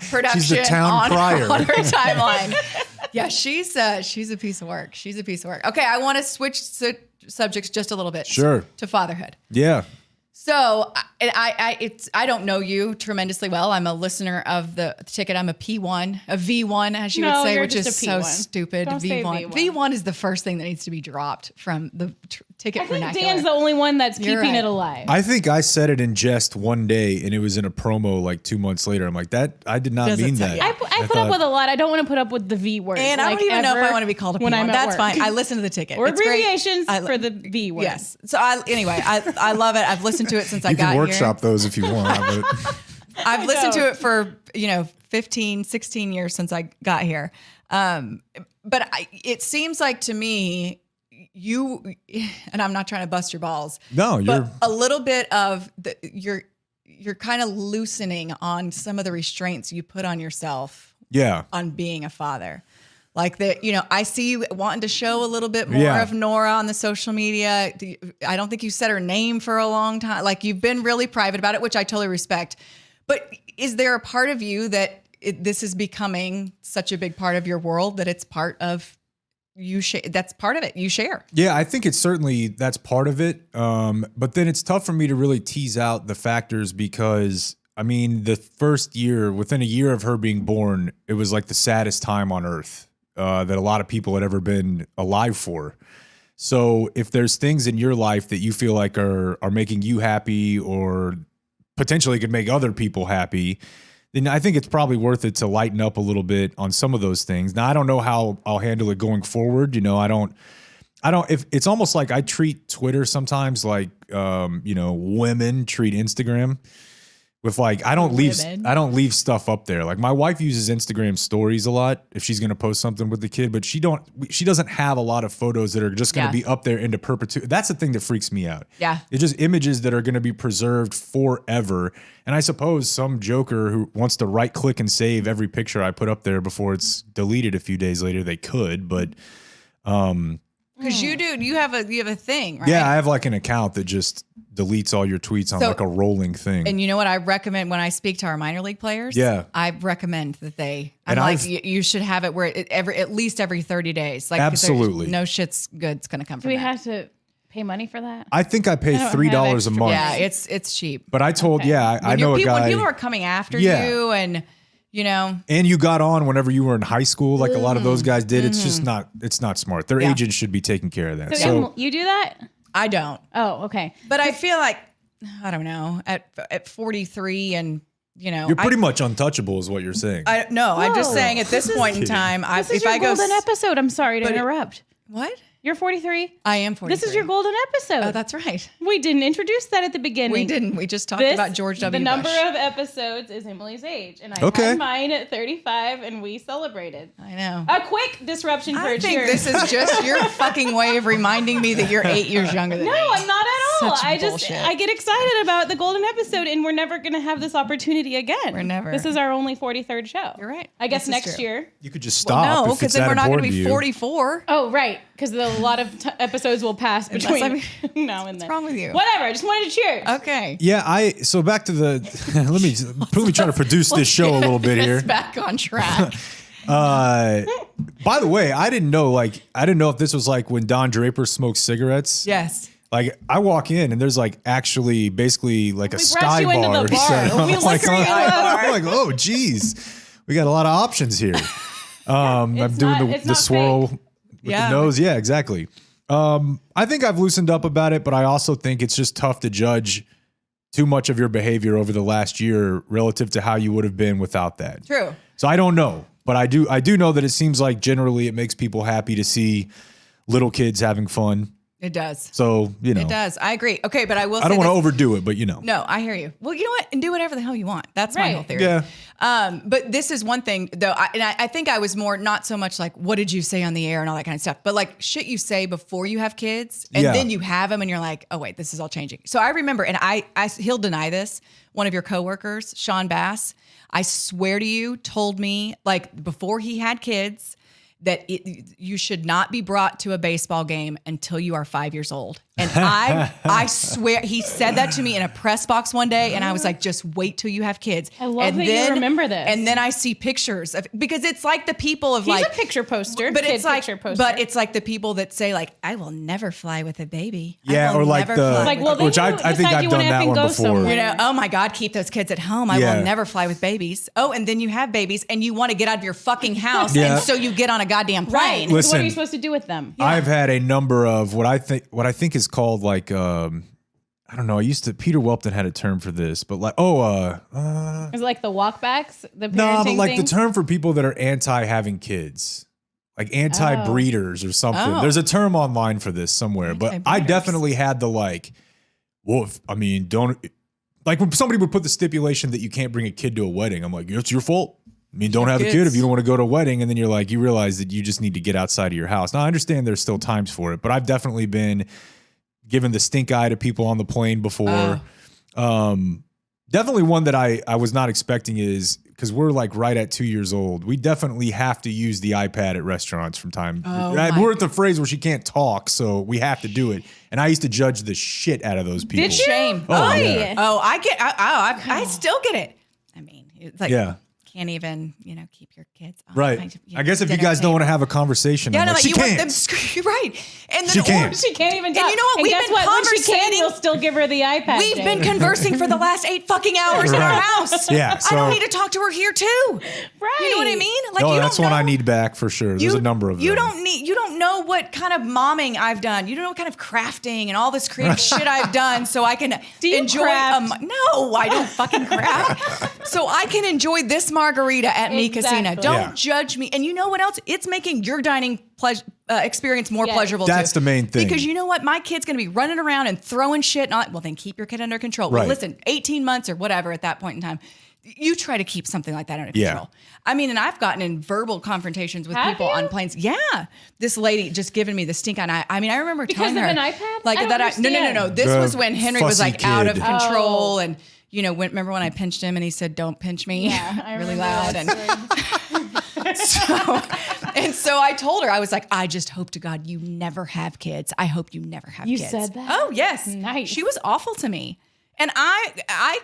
production She's the town on, crier. on her timeline. Yeah, she's a piece of work. She's a piece of work. Okay, I want to switch subjects just a little bit. Sure. To fatherhood. Yeah. So I don't know you tremendously well. I'm a listener of the ticket. I'm a P1, a V1, as you No, would say, you're which just is a so P1. stupid. Don't say V1. V1. V1 is the first thing that needs to be dropped from the ticket I think vernacular. Dan's the only one that's You're keeping right. it alive. I think I said it in jest one day and it was in a promo like 2 months later. I'm like, that I did not Doesn't mean tell that. you. I put thought- up with a lot. I don't want to put up with the V word. And I like, don't even know if I ever want to be called a P1. when I'm at That's work. fine. I listen to the ticket. Or It's great. abbreviations I- for the V word. Yes. So I love it. I've listened to it since I You got can workshop here. those if you want. But I've listened know. to it for 15, 16 years since I got here. But it seems like to me, you, and I'm not trying to bust your balls. no, you're But a little bit of you're kind of loosening on some of the restraints you put on yourself yeah. on being a father. Like that, I see you wanting to show a little bit more Yeah. of Nora on the social media. I don't think you said her name for a long time. Like you've been really private about it, which I totally respect. But is there a part of you that this is becoming such a big part of your world that it's part of you? That's part of it. You share. Yeah, I think it's certainly that's part of it. But then it's tough for me to really tease out the factors because I mean, the first year, within a year of her being born, it was like the saddest time on earth that a lot of people had ever been alive for. So if there's things in your life that you feel like are making you happy or potentially could make other people happy, then I think it's probably worth it to lighten up a little bit on some of those things. Now, I don't know how I'll handle it going forward. I don't, if it's almost like I treat Twitter sometimes like, women treat Instagram with like, I don't leave stuff up there. Like my wife uses Instagram stories a lot if she's going to post something with the kid, but she doesn't have a lot of photos that are just going to be up there into perpetuity. That's the thing that freaks me out. Yeah. It's just images that are going to be preserved forever. And I suppose some joker who wants to right click and save every picture I put up there before it's deleted a few days later, they could, but, Because you have a thing, right? yeah, I have like an account that just deletes all your tweets on So- like a rolling thing. And you know what I recommend when I speak to our minor league players? Yeah. I recommend that I'm And like, I've- you should have it where at least every 30 days. Like 'cause there's Absolutely. no shit's good's going to come Do from we that. have to pay money for that? I think I pay I don't have $3 a extra month. Yeah, it's cheap. But I told, Okay. yeah, I When know a people, guy. when people are coming after Yeah. you and, And you got on whenever you were in high school, like a lot of those guys did. It's Mm-hmm. just it's not smart. Their Yeah. agents should be taking care of that. So, So you do that? I don't. Oh, okay. But I feel like, I don't know, at 43 and, you're pretty much untouchable is what you're saying. I'm just Whoa. saying at this point in time, This is if your I go, golden episode. I'm sorry to But it- interrupt. what? You're 43? I am 43. This is your golden episode. Oh, that's right. We didn't introduce that at the beginning. We didn't. We just talked about George W. The Bush. number of episodes is Emily's age. And I had mine at 35, and we celebrated. I know. A quick disruption for a cheer. I think this is just your fucking way of reminding me that you're 8 years younger than me. No, I'm not at all. Such bullshit. I get excited about the golden episode, and we're never going to have this opportunity again. We're never. This is our only 43rd show. You're right. I guess This is next true. year. You could just stop. No, because then we're not going to be 44. Oh, right. Because a lot of episodes will pass between now and then. What's wrong with you? Whatever. I just wanted to cheers. Okay. Yeah, so back to the let me try to produce this show a little bit here. Back on track. By the way, I didn't know if this was like when Don Draper smoked cigarettes. Yes. Like I walk in and there's like actually basically like a brought sky you into bar. the bar. set up. We I'm like, liquor you up. I'm like, oh geez, we got a lot of options here. I'm doing it's the not swirl fake. with the nose. Yeah, exactly. I think I've loosened up about it, but I also think it's just tough to judge too much of your behavior over the last year relative to how you would have been without that. True. So I don't know, but I do know that it seems like generally it makes people happy to see little kids having fun. It does. So, It does. I agree. Okay, but I will say I don't want to this. overdo it, but No, I hear you. Well, you know what? And do whatever the hell you want. That's my Right. whole theory. Yeah. But this is one thing, though. I think I was more not so much like, what did you say on the air and all that kind of stuff, but like shit you say before you have kids, and then you have them, and you're like, oh wait, this is all changing. So I remember, and he'll deny this. One of your coworkers, Sean Bass, I swear to you, told me like before he had kids that you should not be brought to a baseball game until you are 5 years old. And I swear he said that to me in a press box one day, and I was like, just wait till you have kids. I love that you remember this. And then I see pictures of, because it's like the people of He's a picture poster. but it's like, picture poster. but it's like the people that say like, I will never fly with a baby. Yeah, I will or like never the fly Like, with well, a then which I you think decide I've you done wanna that effing one go before. somewhere. You know, oh my God, keep those kids at home. I Yeah. will never fly with babies. Oh, and then you have babies and you want to get out of your fucking house. Yeah. And so you get on a goddamn Right. plane. So what Listen. are you supposed to do with them? I've had a number of what I think is called like I don't know. Peter Welpton had a term for this, but like Is it like the walkbacks? The parenting no, but like thing? the term for people that are anti having kids. Like anti-breeders or something. Oh. There's a term online for this somewhere, but I Anti-breeders. definitely had the like, well, don't like when somebody would put the stipulation that you can't bring a kid to a wedding. I'm like, it's your fault. I mean, don't have a kid kids. if you don't want to go to a wedding. And then you're like, you realize that you just need to get outside of your house. Now, I understand there's still times for it, but I've definitely been given the stink eye to people on the plane before. Definitely one that I was not expecting is because we're like right at 2 years old. We definitely have to use the iPad at restaurants from time. We're at the phrase where she can't talk, so we have to do it. And I used to judge the shit out of those people. Did you? Shame. Oh, yeah. Oh, I still get it. I mean, it's like, Yeah. can't even, keep your kids on. Right. I guess if you guys don't want to have a conversation, Yeah, I'm no, like, like, she you want can't. them right. And then She can't. She can't even talk. And you know what? And We've guess been what? When she can, conversating- you'll still give her the iPad. We've been Jane. conversing for the last 8 fucking hours in our Right. house. Yeah, I so- don't need to talk to her here too. Right. You know what I mean? Like, No, you that's don't one know. I need back for sure. There's a number of them. You don't know what kind of momming I've done. You don't know what kind of crafting and all this creative shit I've done so I can Do you enjoy craft? No, I don't fucking craft. So I can enjoy this margarita at Mi Casino. Exactly. Don't Yeah. judge me. And you know what else? It's making your dining experience more Yes. pleasurable That's too. the main thing. Because you know what? My kid's going to be running around and throwing shit. And all that. Well, then keep your kid under control. Right. Well, listen, 18 months or whatever at that point in time, you try to keep something like that under Yeah. control. I mean, and I've gotten in verbal confrontations with Have people you? on planes. Yeah. This lady just giving me the stink eye. I mean, I remember Because telling of her. an iPad? Like I don't that. No. understand. This The was when Henry was fussy like out of kid. control. Oh. And, remember when I pinched him and he said, don't pinch me Yeah, I really remember loud. that story. And so I told her, I was like, I just hope to God you never have kids. I hope you never have You kids. said that? Oh, yes. Nice. She was awful to me. And I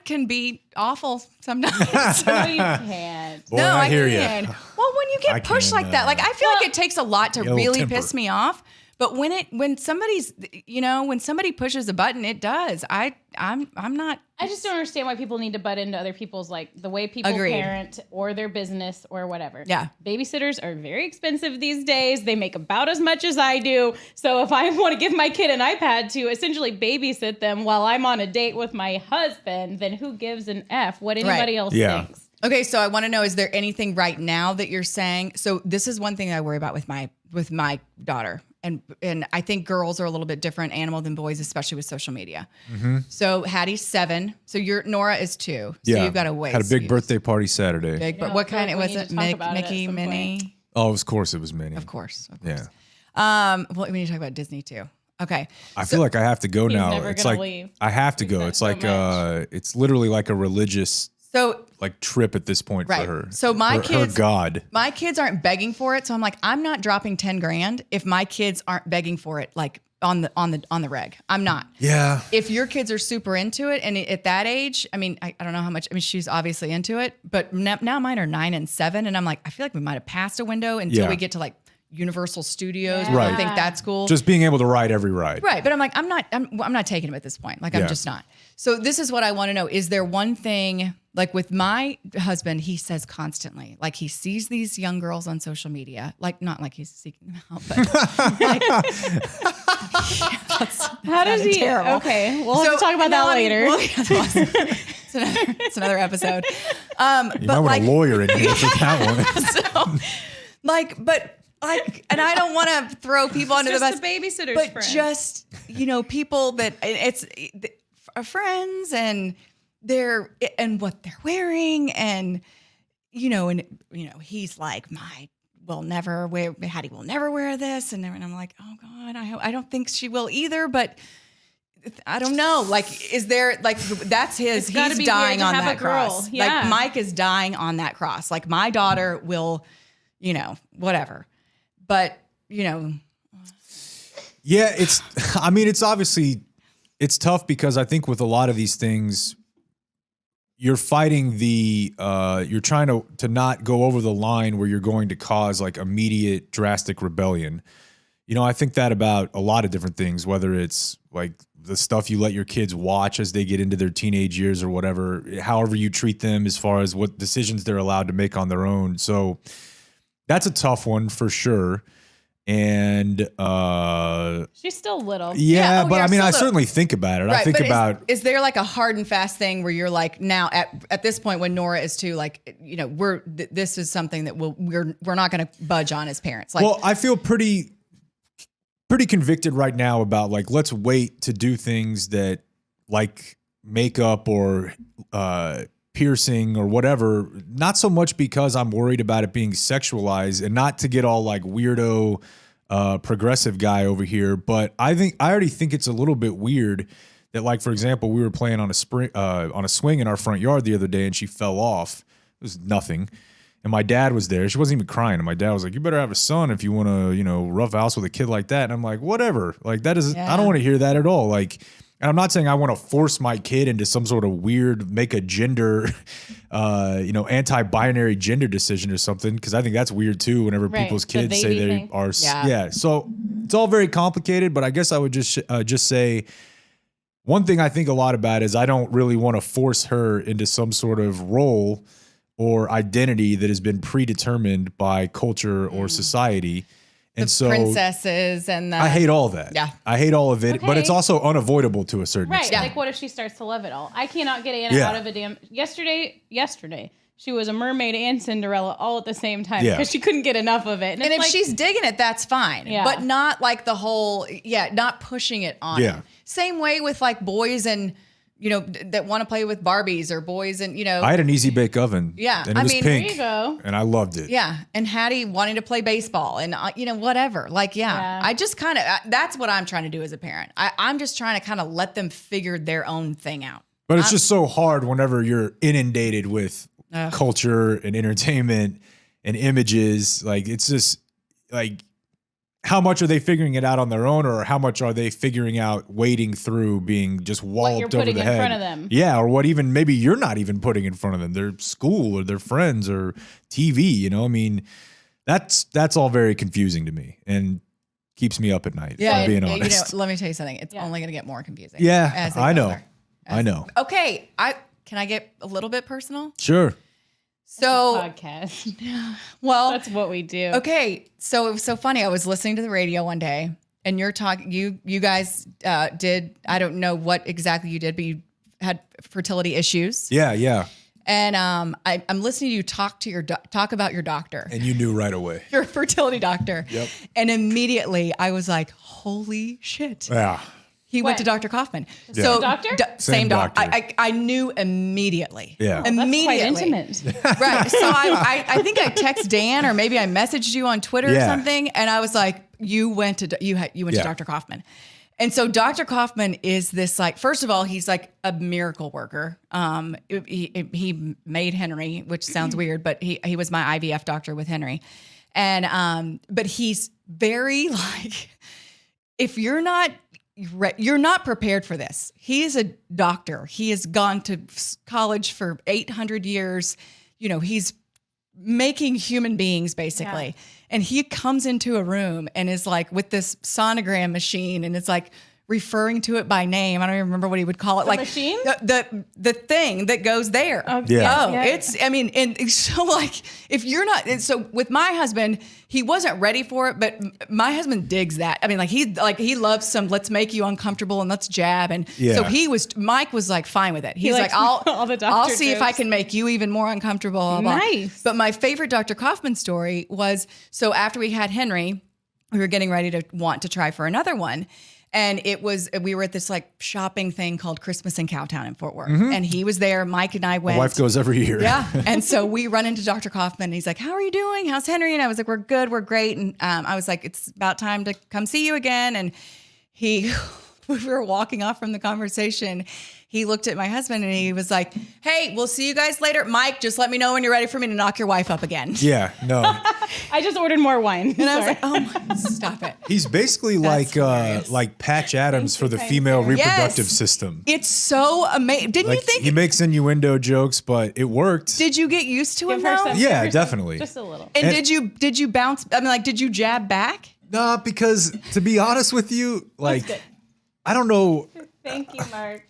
can be awful sometimes. No, you can't. Boy, I hear you. can. Well, when you I get pushed can, like that, like I feel like it takes a lot to Ill really temper. piss me off. But when somebody's, when somebody pushes a button, it does. I'm not. I just don't understand why people need to butt into other people's, like, the way people Agreed. parent or their business or whatever. Yeah. Babysitters are very expensive these days. They make about as much as I do. So if I want to give my kid an iPad to essentially babysit them while I'm on a date with my husband, then who gives an F what anybody else Yeah. thinks? Okay, so I want to know: is there anything right now that you're saying? So this is one thing I worry about with my daughter. And I think girls are a little bit different animal than boys, especially with social media. Mm-hmm. So Hattie's 7. So Nora is 2. So you've got to wait. Had a big birthday party Saturday. Big, but Yeah, what kind we was need it? to talk about it at Mickey, some Minnie? Oh, of course it was Minnie. Of course. Yeah. Well, we need to talk about Disney too. Okay. I feel like I have to go now. never It's gonna like leave. I have to We've go. said It's so like much. it's literally like a religious So like trip at this point Right. for her. So my her kids- God. my kids aren't begging for it. So I'm like, I'm not dropping 10 grand if my kids aren't begging for it, like on the reg. I'm not. Yeah. If your kids are super into it, and at that age, I mean, I don't know how much. I mean, she's obviously into it, but now mine are 9 and 7, and I'm like, I feel like we might have passed a window until Yeah. we get to like Universal Studios. Yeah. Where I Right. think that's cool. Just being able to ride every ride. Right, but I'm like, I'm not taking him at this point. Like, I'm Yeah. just not. So this is what I want to know. Is there one thing, like with my husband, he says constantly, like he sees these young girls on social media, like not like he's seeking them out, but like, How does he? terrible. Okay, we'll have to talk about that no, I mean, later. well, yeah, it's another episode. You might But want like, a lawyer in here for that one. so, like, but like, and I don't want to throw people under the bus. Just the babysitter's but friend. just people that it's friends and they're and what they're wearing and he's like Hattie will never wear this and I'm like, oh God, I don't think she will either, but I don't know. Like, is there like that's his? It's gotta He's be dying weird to on have that a girl. cross. Yeah. Like Mike is dying on that cross. Like my daughter will, whatever. But Yeah, it's obviously it's tough because I think with a lot of these things, you're fighting you're trying to not go over the line where you're going to cause like immediate drastic rebellion. I think that about a lot of different things, whether it's like the stuff you let your kids watch as they get into their teenage years or whatever, however you treat them as far as what decisions they're allowed to make on their own. So that's a tough one for sure. And she's still little. Yeah, but yeah, I mean, so I the- certainly think about it. I think but about is there like a hard and fast thing where you're like now at this point when Nora is 2, like this is something that we're not going to budge on as parents. Like, well, I feel pretty convicted right now about like let's wait to do things that like makeup or piercing or whatever, not so much because I'm worried about it being sexualized and not to get all like weirdo progressive guy over here, but I already think it's a little bit weird that, like, for example, we were playing on a swing in our front yard the other day and she fell off. It was nothing. And my dad was there. She wasn't even crying. And my dad was like, you better have a son if you want to, rough house with a kid like that. And I'm like, whatever. Like that is, I don't want to hear that at all. Like, and I'm not saying I want to force my kid into some sort of weird, make a gender, anti-binary gender decision or something. Cause I think that's weird too. Whenever Right, people's the kids say baby they thing. are. Yeah. Yeah. So it's all very complicated, but I guess I would just say one thing I think a lot about is I don't really want to force her into some sort of role or identity that has been predetermined by culture or society. And the so princesses and the, I hate all that. Yeah. I hate all of it, but it's Okay. also unavoidable to a certain Right. extent. Like, what if she starts to love it all? I cannot get Anna Yeah. out of a damn. Yesterday, she was a mermaid and Cinderella all at the same time Yeah. because she couldn't get enough of it. and it's if like, she's digging it, that's fine. Yeah. But not like the whole, not pushing it on Yeah. him. Same way with like boys and, that want to play with Barbies or boys and, I had an easy bake oven. Yeah, And it I was mean, pink. there you go. And I loved it. yeah. And Hattie wanting to play baseball and, whatever. Like, Yeah. I just kind of, that's what I'm trying to do as a parent. I'm just trying to kind of let them figure their own thing out. But it's just so hard whenever you're inundated with culture and entertainment and images. Like, it's just like, how much are they figuring it out on their own, or how much are they figuring out wading through being just walloped you're over putting the in head? front of them. Yeah, or what even maybe you're not even putting in front of them. Their school or their friends or TV. I mean, that's all very confusing to me and keeps me up at night. if I'm being honest. let me tell you something. It's Yeah. only going to get more confusing. Yeah, as they I get know. older. I know. Okay, can I get a little bit personal? Sure. So, Podcast. well, That's what we do. okay. So it was so funny. I was listening to the radio one day, and you're talking. You guys did. I don't know what exactly you did, but you had fertility issues. Yeah, yeah. And I'm listening to you talk about your doctor, And you knew right away. your fertility doctor. Yep. And immediately I was like, holy shit. Yeah. He went What? to Dr. Kaufman. Yeah. So doctor? Same doctor. doctor. I knew immediately. Yeah. That's quite Immediately. intimate. Right. So I think I text Dan, or maybe I messaged you on Twitter or Yeah. something, and I was like, you went to Yeah. Dr. Kaufman. And so Dr. Kaufman is this, like, first of all, he's like a miracle worker. He made Henry, which sounds weird, but he was my IVF doctor with Henry. And but he's very like, if you're not prepared for this. He is a doctor. He has gone to college for 800 years. You know, he's making human beings basically. Yeah. And he comes into a room and is like with this sonogram machine, and it's like referring to it by name. I don't even remember what he would call it. The like machine? the thing that goes there. Yeah. Oh, Yeah. it's, I mean, and so like, if you're not, and so with my husband, he wasn't ready for it, but my husband digs that. I mean, he loves some, let's make you uncomfortable and let's jab. And so Yeah. Mike was like fine with it. He's like, likes I'll all the doctor I'll see if I jokes. can make you even more uncomfortable. Blah, blah. Nice. But my favorite Dr. Kaufman story was, so after we had Henry, we were getting ready to want to try for another one. And we were at this like shopping thing called Christmas in Cowtown in Fort Worth. And he was there. Mike and I went. My wife goes every year. Yeah. And so we run into Dr. Kaufman, and he's like, how are you doing? How's Henry? And I was like, we're good. We're great. And I was like, it's about time to come see you again. And we were walking off from the conversation. He looked at my husband and he was like, hey, we'll see you guys later. Mike, just let me know when you're ready for me to knock your wife up again. Yeah. No. I just ordered more wine. And I was like, oh my, stop it. He's basically That's hilarious. like Patch Adams for the kind female sir. reproductive Yes. system. It's so amazing. Didn't Like you think, he makes innuendo jokes, but it worked. did you get used to him Give her though? some- Yeah, give her some- definitely. Just a little. And did you bounce? I mean, like, did you jab back? Nah, because to be honest with you, like good. I don't know. Thank you, Mark.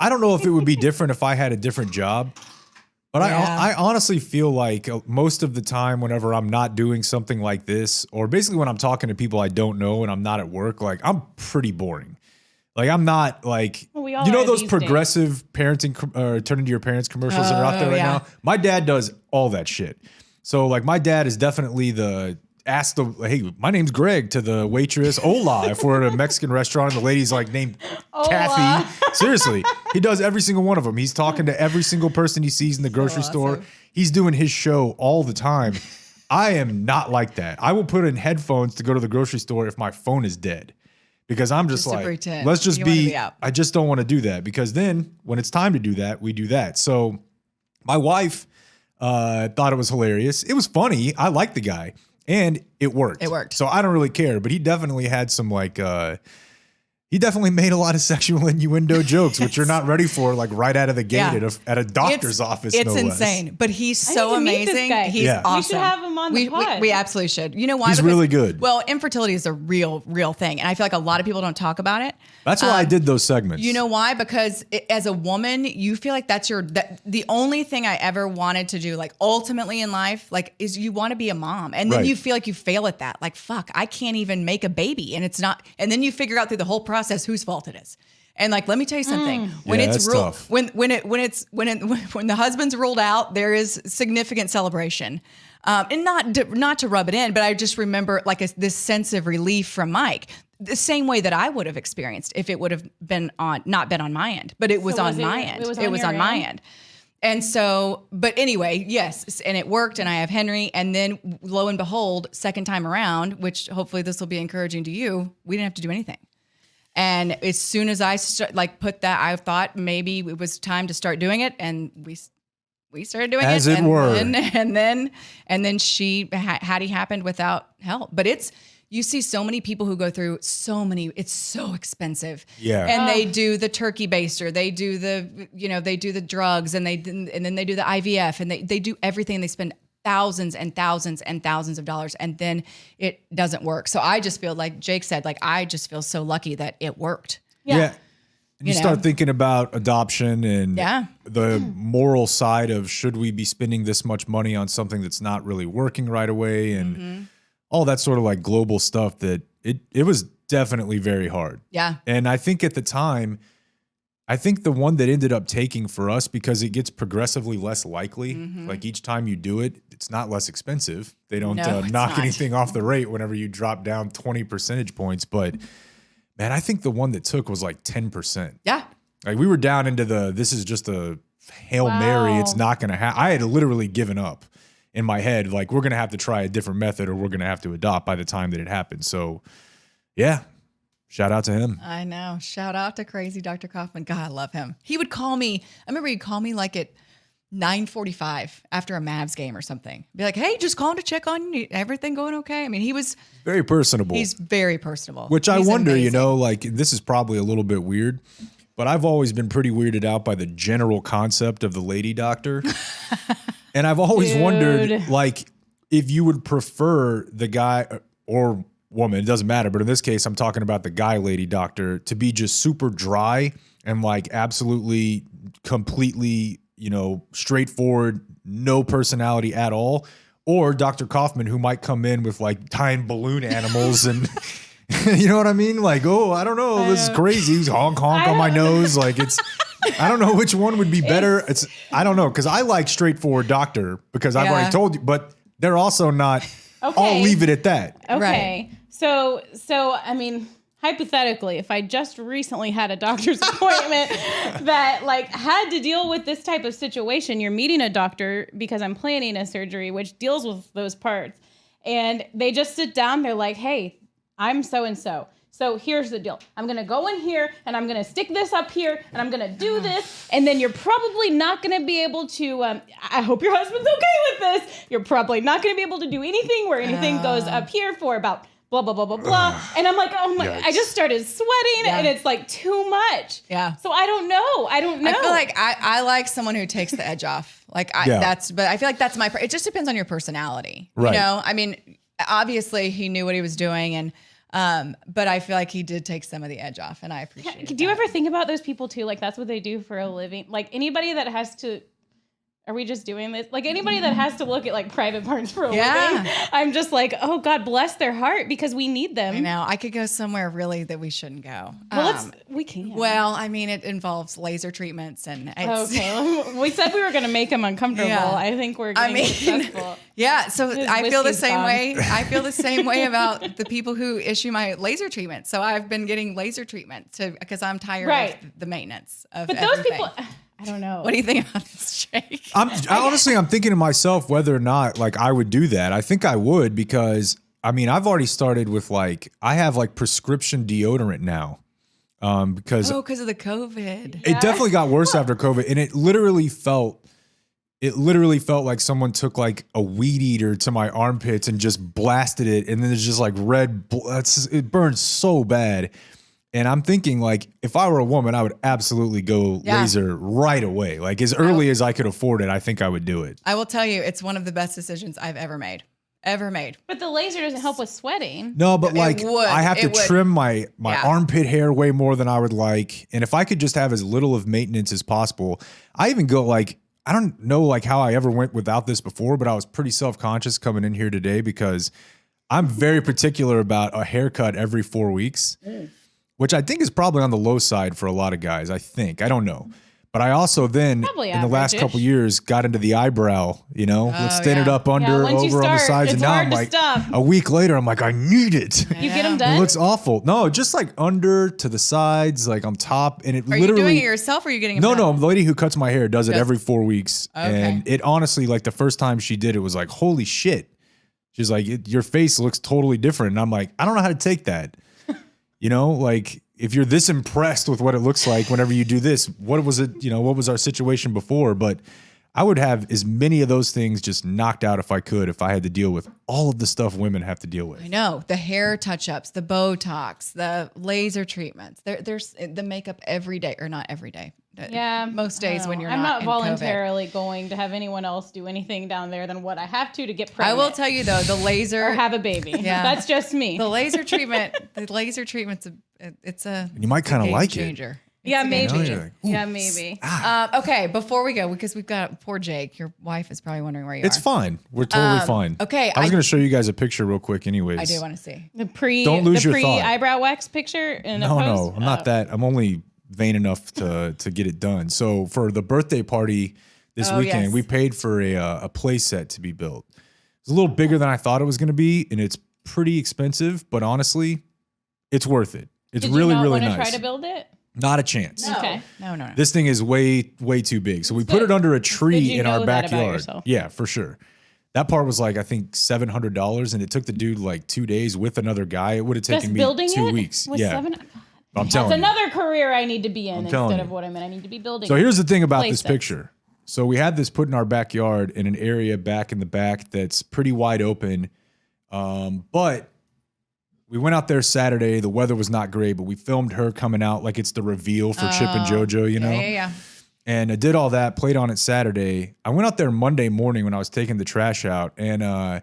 I don't know if it would be different if I had a different job. But Yeah. I honestly feel like most of the time, whenever I'm not doing something like this, or basically when I'm talking to people I don't know and I'm not at work, like I'm pretty boring. Like I'm not like, Well, we all you know are those these progressive parenting, turning to your parents commercials that are out there Oh, right yeah. now? My dad does all that shit. So like my dad is definitely hey, my name's Greg to the waitress. Hola, if we're at a Mexican restaurant and the lady's like named Kathy. Seriously, he does every single one of them. He's talking to every single person he sees in the grocery store. awesome. He's doing his show all the time. I am not like that. I will put in headphones to go to the grocery store if my phone is dead. Because I'm just Just to like, pretend. let's just You wanna be, be out. I just don't want to do that. Because then when it's time to do that, we do that. So my wife thought it was hilarious. It was funny. I like the guy. And it worked. It worked. So I don't really care. But he definitely had some like, he definitely made a lot of sexual innuendo jokes, which you're not ready for, like right out of the gate Yeah. at a doctor's office. It's no insane, less. but he's I so need to meet this amazing. guy. He's Yeah. awesome. We should have him on the pod. We absolutely should. You know why? He's really good. Well, infertility is a real thing, and I feel like a lot of people don't talk about it. That's why I did those segments. You know why? Because as a woman, you feel like that's the only thing I ever wanted to do, like ultimately in life, like is you want to be a mom. And then Right. you feel like you fail at that. Like, fuck, I can't even make a baby. And it's not, and then you figure out through the whole process whose fault it is. And like, let me tell you something. When Yeah, it's that's ruled, tough. when the husband's ruled out, there is significant celebration. And not to rub it in, but I just remember like this sense of relief from Mike, the same way that I would have experienced if it would have been not been on my end, but it was So on was it my your- end. it was It on was your on my end? end. And so, but anyway, yes, and it worked, and I have Henry, and then lo and behold, second time around, which hopefully this will be encouraging to you, we didn't have to do anything. And as soon as I put that, I thought maybe it was time to start doing it, and we started doing As it. it were. And then Hattie happened without help. But you see so many people who go through it's so expensive. Yeah. And they do the turkey baster, they do the drugs, and then they do the IVF, and they do everything. They spend thousands and thousands and thousands of dollars, and then it doesn't work. So I just feel like Jake said, like, I just feel so lucky that it worked. Yeah. And you know? start thinking about adoption and Yeah. the moral side of should we be spending this much money on something that's not really working right away and all that sort of like global stuff that it was definitely very hard. Yeah. And I think at the time, I think the one that ended up taking for us, because it gets progressively less likely, like each time you do it, it's not less expensive. They don't No, it's knock not. anything off the rate whenever you drop down 20 percentage points. But man, I think the one that took was like 10%. Yeah. Like we were down into this is just a Hail Mary. It's not going to happen. I had literally given up in my head. Like we're going to have to try a different method or we're going to have to adopt by the time that it happened. So yeah. Shout out to him. I know. Shout out to crazy Dr. Kaufman. God, I love him. He would call me. I remember he'd call me like at 9:45 after a Mavs game or something. Be like, hey, just calling to check on you. Everything going okay? I mean, he was very personable. He's very personable. Which He's I wonder, amazing. you know, like this is probably a little bit weird, but I've always been pretty weirded out by the general concept of the lady doctor. And I've always wondered, like, if you would prefer the guy or woman, it doesn't matter, but in this case, I'm talking about the guy lady doctor to be just super dry and like absolutely, completely, you know, straightforward, no personality at all, or Dr. Kaufman, who might come in with like tying balloon animals and you know what I mean? Like, oh, I don't know, this is crazy. He's honk on my nose. Like it's, I don't know which one would be better. I don't know, because I like straightforward doctor because I've already told you, but they're also not. Okay. I'll leave it at that. Okay. Right. So I mean, hypothetically, if I just recently had a doctor's appointment that like had to deal with this type of situation, you're meeting a doctor because I'm planning a surgery which deals with those parts. And they just sit down, they're like, "Hey, I'm so and so. So here's the deal. I'm going to go in here and I'm going to stick this up here and I'm going to do this. And then you're probably not going to be able to, I hope your husband's okay with this. You're probably not going to be able to do anything where anything goes up here for about blah, blah, blah, blah, blah." And I'm like, oh my, I just started sweating and it's like too much. Yeah. So I don't know. I feel like I like someone who takes the edge off. Like but I feel like that's it just depends on your personality. Right. You know, I mean, obviously he knew what he was doing and, but I feel like he did take some of the edge off and I appreciate it. Do you ever think about those people too? Like that's what they do for a living. Like anybody that has to, are we just doing this? Like anybody that has to look at like private parts for a living, I'm just like, oh God, bless their heart because we need them. I know. I could go somewhere really that we shouldn't go. Well, we can. Well, I mean, it involves laser treatments and it's, okay. We said we were going to make them uncomfortable. Yeah. I think we're getting successful. Yeah. So I feel the whiskey's same gone. way. I feel the same way about the people who issue my laser treatment. So I've been getting laser treatment because I'm tired of the maintenance of But everything. those people, I don't know. What do you think about this, Jake? Honestly, I'm thinking to myself whether or not like I would do that. I think I would because I mean I've already started with like I have like prescription deodorant now because of the COVID. it definitely got worse after COVID, and it literally felt like someone took like a weed eater to my armpits and just blasted it, and then there's just like red. It burns so bad. And I'm thinking, like, if I were a woman, I would absolutely go laser right away. Like, as early as I could afford it, I think I would do it. I will tell you, it's one of the best decisions I've ever made. But the laser doesn't help with sweating. No, but like, would. I have to It would. trim my armpit hair way more than I would like. And if I could just have as little of maintenance as possible, I even go like, I don't know like how I ever went without this before, but I was pretty self-conscious coming in here today because I'm very particular about a haircut every 4 weeks. Which I think is probably on the low side for a lot of guys, I think. I don't know. But I also then, Probably in the last average-ish. couple years, got into the eyebrow, you know? Let's stand it up under, once you over on the start, sides. it's And now hard I'm to like, stop. a week later, I'm like, I need it. You get them It done? looks awful. No, just like under to the sides, like on top. And it Are literally. you doing it yourself or are you getting it No, done? the lady who cuts my hair does it every 4 weeks. Okay. And it honestly, like the first time she did it was like, holy shit. She's like, your face looks totally different. And I'm like, I don't know how to take that. You know, like if you're this impressed with what it looks like whenever you do this, what was it, you know, what was our situation before? But I would have as many of those things just knocked out if I could, if I had to deal with all of the stuff women have to deal with. I know. The hair touch-ups, the Botox, the laser treatments. There's the makeup every day, or not every day. Yeah. Most days when you're I'm not not in COVID. voluntarily going to have anyone else do anything down there than what I have to get pregnant. I will tell you though, the laser or have a baby. Yeah. That's just me. the laser treatment's it's a And you might kind of game like changer. It's yeah, a game maybe. You know, you're like, ooh. Yeah, maybe. Okay, before we go, because we've got poor Jake, your wife is probably wondering where you It's are. fine. We're totally fine. okay, I was I- going to show you guys a picture real quick anyways. I do want to see. The pre Don't lose your thought. eyebrow wax picture in a No, post? I'm not that. I'm only vain enough to get it done. So for the birthday party this weekend, yes. we paid for a play set to be built. It's a little bigger than I thought it was going to be, and it's pretty expensive, but honestly, it's worth it. It's Did really, you not really want to nice. try to build it? Not a chance. No. Okay. No. This thing is way too big. So we put it under a tree you in know our that about backyard. yourself. Yeah, for sure. That part was like, I think $700, and it took the dude like 2 days with another guy. It would have taken Just me building 2 it weeks. was Yeah. $700. I'm telling That's you. another career I need to be in telling instead you. of what I'm in. I need to be building. So here's the thing about Play this sets. picture. So we had this put in our backyard in an area back in the back that's pretty wide open. But we went out there Saturday. The weather was not great, but we filmed her coming out like it's the reveal for Chip and JoJo, you know? Yeah. And I did all that, played on it Saturday. I went out there Monday morning when I was taking the trash out, and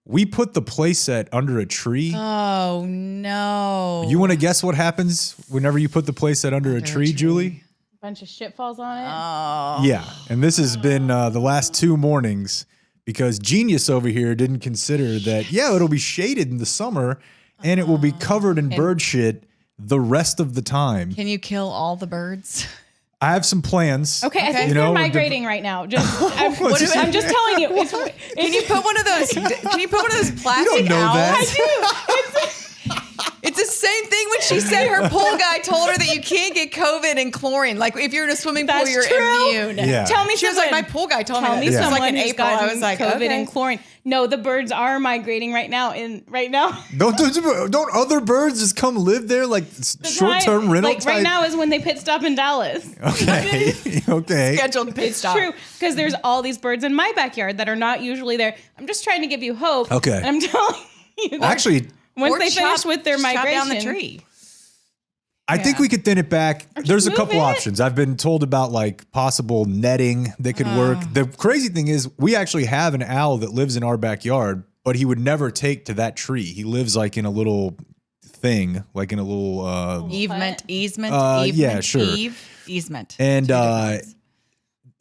we put the play set under a tree. Oh no. You want to guess what happens whenever you put the play set under a tree, Julie? A bunch of shit falls on it. Oh. Yeah. And this has been the last 2 mornings because Genius over here didn't consider that, it'll be shaded in the summer and it will be covered in bird shit the rest of the time. Can you kill all the birds? I have some plans. Okay, I think You they're know, migrating right now. I'm just telling you. Can you put one of those? Can you put one of those plastic You don't know owls? that. It's the same thing when she said her pool guy told her that you can't get COVID and chlorine. Like if you're in a swimming pool, That's you're true. immune. Yeah. Tell me She was like, someone. my pool guy told Tell me me that. This was someone like in who's April. I gotten was like, COVID okay. and chlorine. No, the birds are migrating right now. Don't other birds just come live there like short-term rental Like type? right now is when they pit stop in Dallas. Okay. Okay. Scheduled pit It's stop. true because there's all these birds in my backyard that are not usually there. I'm just trying to give you hope. Okay. And I'm telling you. that Actually, once Or they finish with their chop migration, down the tree. I think we could thin it back. There's a move couple it. options. I've been told about like possible netting that could work. The crazy thing is we actually have an owl that lives in our backyard, but he would never take to that tree. He lives like in a little thing, like in a little Easement. yeah, sure. Easement. and Two different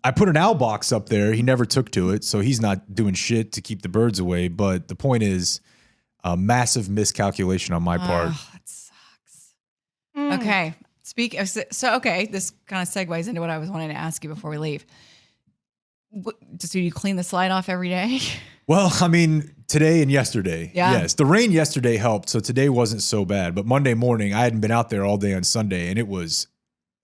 I put an owl box up there. He never took to it, so he's not doing shit to keep the birds away. But the point is a massive miscalculation on my part. Oh, that sucks. Okay. Okay, this kind of segues into what I was wanting to ask you before we leave. Do you clean the slide off every day? Well, I mean, today and yesterday. Yeah. Yes. The rain yesterday helped, so today wasn't so bad. But Monday morning, I hadn't been out there all day on Sunday, and it was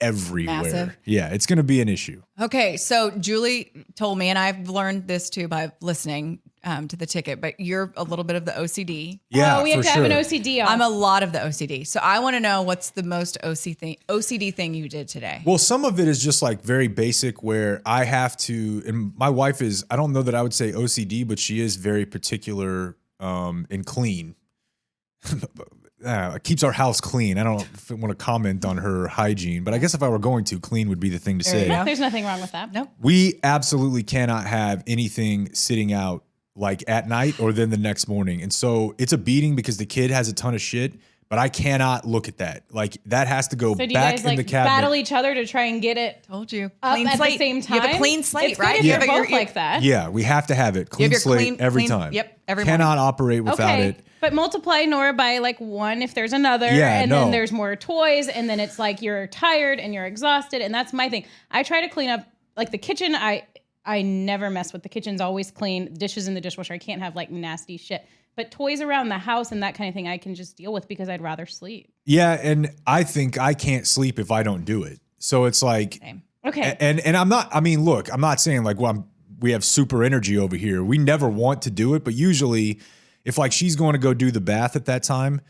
everywhere. Massive. Yeah, it's going to be an issue. Okay, so Julie told me, and I've learned this too by listening to the ticket, but you're a little bit of the OCD. Yeah, we have for to sure. have an OCD off. I'm a lot of the OCD. So I want to know what's the most OCD thing you did today. Well, some of it is just like very basic where I have to, and my wife is, I don't know that I would say OCD, but she is very particular and clean. Keeps our house clean. I don't want to comment on her hygiene, but I guess if I were going to, clean would be the thing to There you say. go. There's nothing wrong with that. Nope. We absolutely cannot have anything sitting out like at night or then the next morning. And so it's a beating because the kid has a ton of shit, but I cannot look at that. Like that has to go So do you back guys in like the cabinet. battle each other to try and get it Told you. up Clean at slate. the same time? You have a clean slate, It's good right? if You you're have both your- like that. Yeah, we have to have it. Clean your slate clean- every clean- time. yep, every Cannot operate without Okay, it. but multiply Nora by like 1 if there's another, Yeah, and no. then there's more toys, and then it's like you're tired and you're exhausted, and that's my thing. I try to clean up like the kitchen. I never mess with the kitchen's always clean. Dishes in the dishwasher. I can't have like nasty shit. But toys around the house and that kind of thing, I can just deal with because I'd rather sleep. Yeah, and I think I can't sleep if I don't do it. So it's like, Same. Okay. and I'm not. I mean, look, I'm not saying like we have super energy over here. We never want to do it, but usually, if like she's going to go do the bath at that time,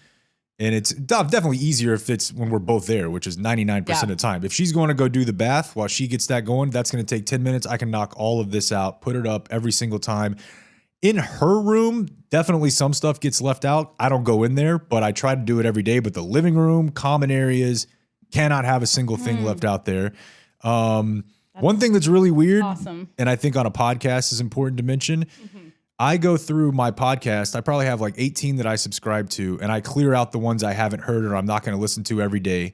and it's definitely easier if it's when we're both there, which is 99% of the time. If she's going to go do the bath while she gets that going, that's going to take 10 minutes. I can knock all of this out, put it up every single time. In her room, definitely some stuff gets left out. I don't go in there, but I try to do it every day. But the living room, common areas, cannot have a single thing left out there. One thing that's really weird, Awesome. and I think on a podcast is important to mention, I go through my podcast. I probably have like 18 that I subscribe to, and I clear out the ones I haven't heard or I'm not going to listen to every day.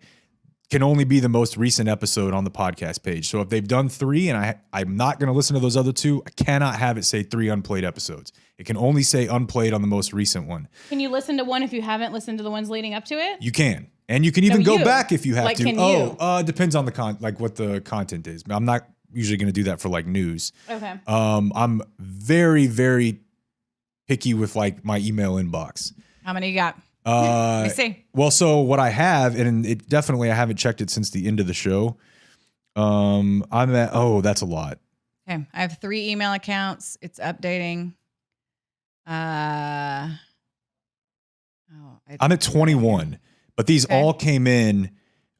Can only be the most recent episode on the podcast page. So if they've done 3 and I'm not going to listen to those other 2, I cannot have it say 3 unplayed episodes. It can only say unplayed on the most recent one. Can you listen to one if you haven't listened to the ones leading up to it? You can. And you can even No, go you. back if you have Like, to. can you? Depends on like what the content is. I'm not usually going to do that for like news. Okay. I'm very, very picky with like my email inbox. How many you got? Let me see. Well, so what I have, and it definitely I haven't checked it since the end of the show. I'm at that's a lot. Okay, I have 3 email accounts. It's updating. I'm at 21, but these all came in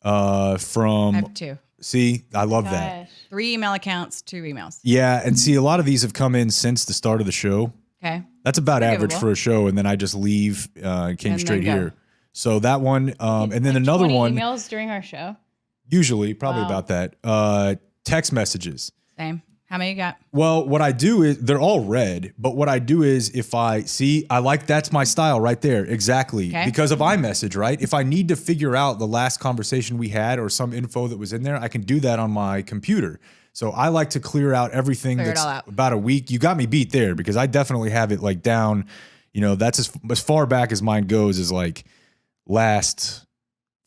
from. I have 2. See, I love that. 3 email accounts, 2 emails. Yeah, and see, a lot of these have come in since the start of the show. Okay. That's about average Forgivable. for a show, and then I just leave, came And straight then go. here. So that one, and then Like another 20 one, emails during our show. usually probably Wow. about that. Text messages. Same. How many you got? Well, what I do is they're all read, but what I do is if I see, that's my style right there. Exactly. Okay. Because of iMessage, right? If I need to figure out the last conversation we had or some info that was in there, I can do that on my computer. So I like to clear out everything Clear it that's all out. about a week. You got me beat there because I definitely have it like down, that's as far back as mine goes is like last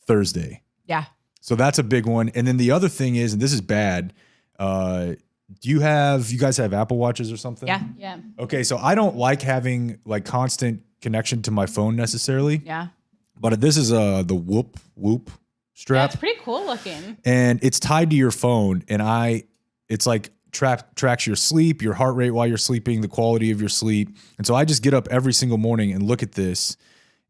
Thursday. Yeah. So that's a big one. And then the other thing is, and this is bad, do you guys have Apple Watches or something? Yeah. Yeah. Okay, so I don't like having like constant connection to my phone necessarily, Yeah. but this is the Whoop strap, That's pretty cool looking. and it's tied to your phone, and it's like tracks your sleep, your heart rate while you're sleeping, the quality of your sleep, and so I just get up every single morning and look at this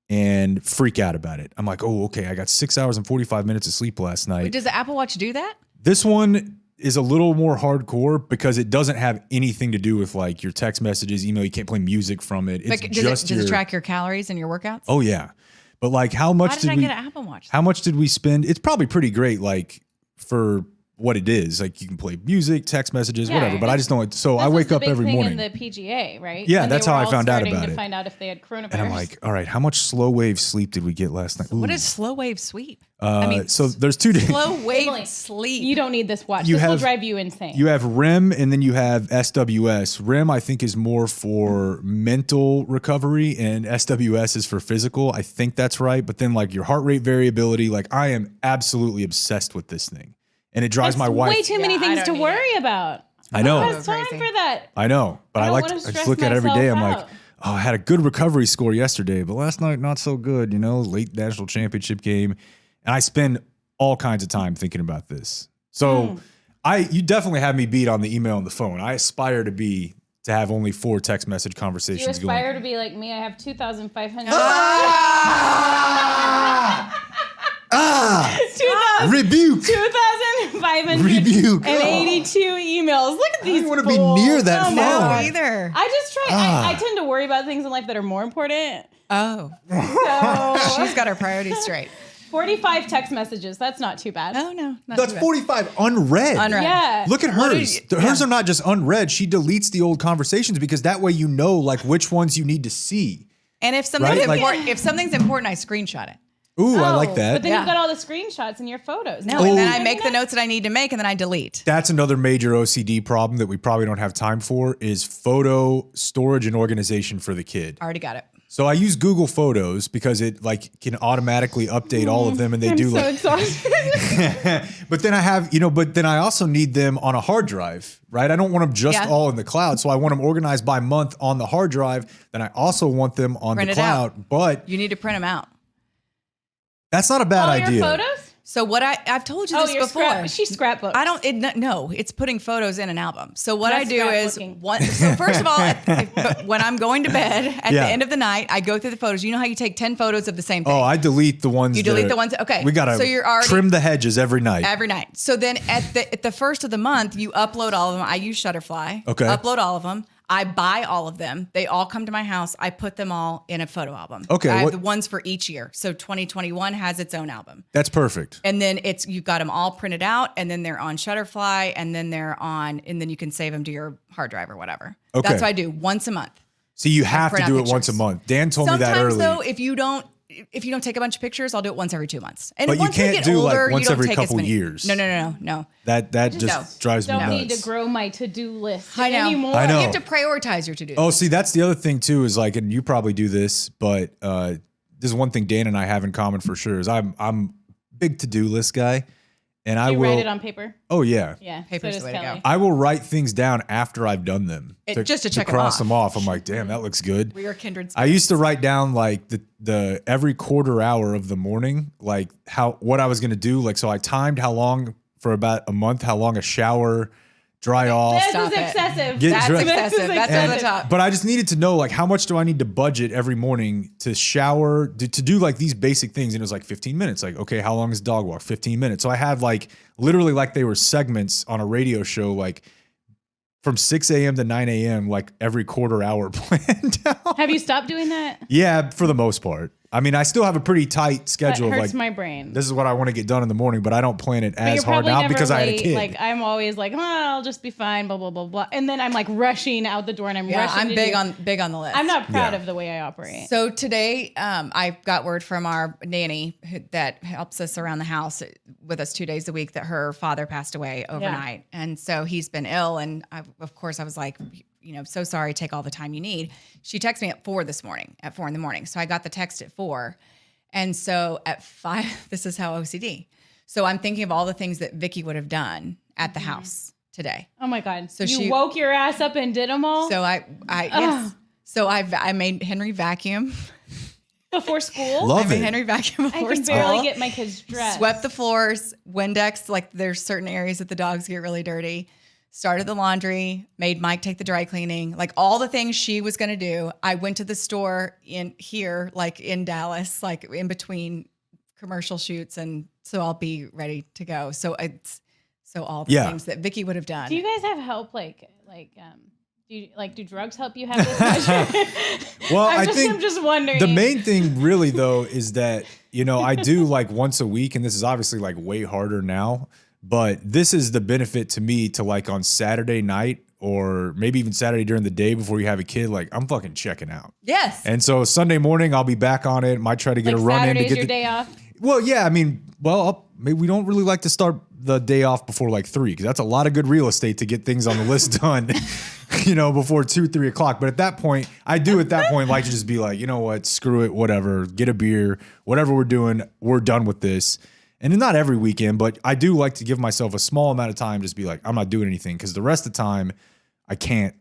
and freak out about it. I'm like, oh, okay, I got 6 hours and 45 minutes of sleep last night. Wait, does the Apple Watch do that? This one is a little more hardcore because it doesn't have anything to do with like your text messages, email. You can't play music from it. It's Like, does it track your calories and your workouts? Oh yeah, but like how much Why did I get an Apple Watch? How much did we spend? It's probably pretty great, like for what it is. Like you can play music, text messages, Yeah, whatever. But I just don't. So I This was wake the up big every thing morning. in the PGA, right? Yeah, When that's they were how I all found out starting about to it. find out if they had coronavirus. And I'm like, all right, how much slow wave sleep did we get last night? What Ooh. is slow wave sweep? So there's two different. slow wave Emily, sleep. you don't need this watch. You This will have- drive you insane. You have REM and then you have SWS. REM, I think, is more for mental recovery and SWS is for physical. I think that's right. But then, like, your heart rate variability, like, I am absolutely obsessed with this thing. And it drives That's my wife. way too many Yeah, I things don't to need worry about. I know. Who has time Crazy. for that? I know. But I I don't like wanna to, I just stress look at it every day. I'm myself like, out. oh, I had a good recovery score yesterday, but last night, not so good, late national championship game. And I spend all kinds of time thinking about this. So you definitely have me beat on the email and the phone. I aspire to have only 4 text message You conversations aspire going. to be like me. I have 2,500. Rebuke. 2,582 emails. Look at these. I wanna be bulls. near that Come phone. on. No, either. I just try. I tend to worry about things in life that are more important. Oh, So she's got her priorities straight. 45 text messages. That's not too bad. Oh no, not That's too bad. 45 unread. Unread. Yeah. Look at hers. Hers are not just unread. She deletes the old conversations because that way you know like which ones you need to see. And if something's Right? Like- important, if something's important, I screenshot it. Ooh, I like Oh, that. But then Yeah. you've got all the screenshots and your photos. No, and then I Oh. make the notes that I need to make, and then I delete. That's another major OCD problem that we probably don't have time for is photo storage and organization for the kid. Already got it. So I use Google Photos because it like can automatically update all of them and they I'm do so like exhausted. but then I have, but then I also need them on a hard drive, right? I don't want them just Yeah. all in the cloud. So I want them organized by month on the hard drive. Then I also want them on Print the it out. cloud. But You need to print them out. that's not a bad all idea. your photos? So what I've told you Oh, this your before. She scrapbooks. I don't. No, it's putting photos in an album. So what I That's do is scrapbooking. So first of all, when I'm going to bed at Yeah. the end of the night, I go through the photos. You know how you take 10 photos of the same thing Oh, I delete the ones. You delete the ones- okay. We gotta So you're already- trim the hedges every night. every night. So then at the first of the month, you upload all of them. I use Shutterfly. Okay. Upload all of them. I buy all of them. They all come to my house. I put them all in a photo album. Okay, I have what- the ones for each year. So 2021 has its own album. That's perfect. And then you've got them all printed out, and then they're on Shutterfly, and then you can save them to your hard drive or whatever. Okay. That's what I do once a month. See, you have to print out do it once a pictures. month. Dan told me that Sometimes early. though, if you don't take a bunch of pictures, I'll do it once every 2 months. And But you once we can't get do, like, older, once you don't every take as couple many- years. No. that just No. drives me don't nuts. need to grow my to-do list I know. anymore. I know. You have to prioritize your to-do. Oh, see, that's the other thing too. Is like, and you probably do this, but this is one thing Dan and I have in common for sure is I'm big to-do list guy. And I You will write it on paper? Oh yeah. Yeah. Paper's so the does way to Kelly. go. I will write things down after I've done them. Just to check 'em cross off. them off. I'm like, damn, that looks good. We are kindred spirits. I used to write down like the every quarter hour of the morning, like what I was gonna do. Like so I timed how long for about a month, how long a shower, dry off. This Stop is it. excessive. Get That's dressed. excessive. That's And- over the top. But I just needed to know like how much do I need to budget every morning to shower to do like these basic things. And it was like 15 minutes. Like, okay, how long is dog walk? 15 minutes. So I had like literally like they were segments on a radio show, like from 6 a.m. to 9 a.m., like every quarter hour planned out. Have you stopped doing that? Yeah, for the most part. I mean, I still have a pretty tight That schedule. Of hurts like, my brain. this is what I want to get done in the morning, but I don't plan it But as you're hard probably now never because I had a late. kid. Like I'm always like, oh, I'll just be fine, blah blah blah blah, and then I'm like rushing out the door, and I'm Yeah, rushing. I'm to big do- on the list. I'm not proud Yeah. of the way I operate. So today, I got word from our nanny that helps us around the house with us 2 days a week that her father passed away overnight, and so he's been ill. And of course, I was like, so sorry. Take all the time you need. She texted me at 4 in the morning. So I got the text at 4, and so at 5, this is how OCD. So I'm thinking of all the things that Vicky would have done at the house today. Oh my god! So you she- woke your ass up and did them all So I yes. So I made Henry vacuum. before school. Love I made it. Henry vacuum I before can school. barely get my kids dressed. Swept the floors, Windex, like there's certain areas that the dogs get really dirty. Started the laundry, made Mike take the dry cleaning, like all the things she was going to do. I went to the store in here, like in Dallas, like in between commercial shoots. And so I'll be ready to go. So all the Yeah. things that Vicky would have done. Do you guys have help? Do drugs help you have this pleasure? Well, I'm I'm just wondering. the main thing really though is that, I do like once a week, and this is obviously like way harder now, but this is the benefit to me to like on Saturday night or maybe even Saturday during the day before you have a kid, like I'm fucking checking out. Yes. And so Sunday morning I'll be back on it. Might try to get like a run in to Saturday's get your the day off. Well, yeah, I mean, maybe we don't really like to start the day off before like 3 because that's a lot of good real estate to get things on the list done, before 2, 3 o'clock. But at that point, like to just be like, you know what, screw it, whatever, get a beer, whatever we're doing, we're done with this. And not every weekend, but I do like to give myself a small amount of time, just be like, I'm not doing anything because the rest of the time I can't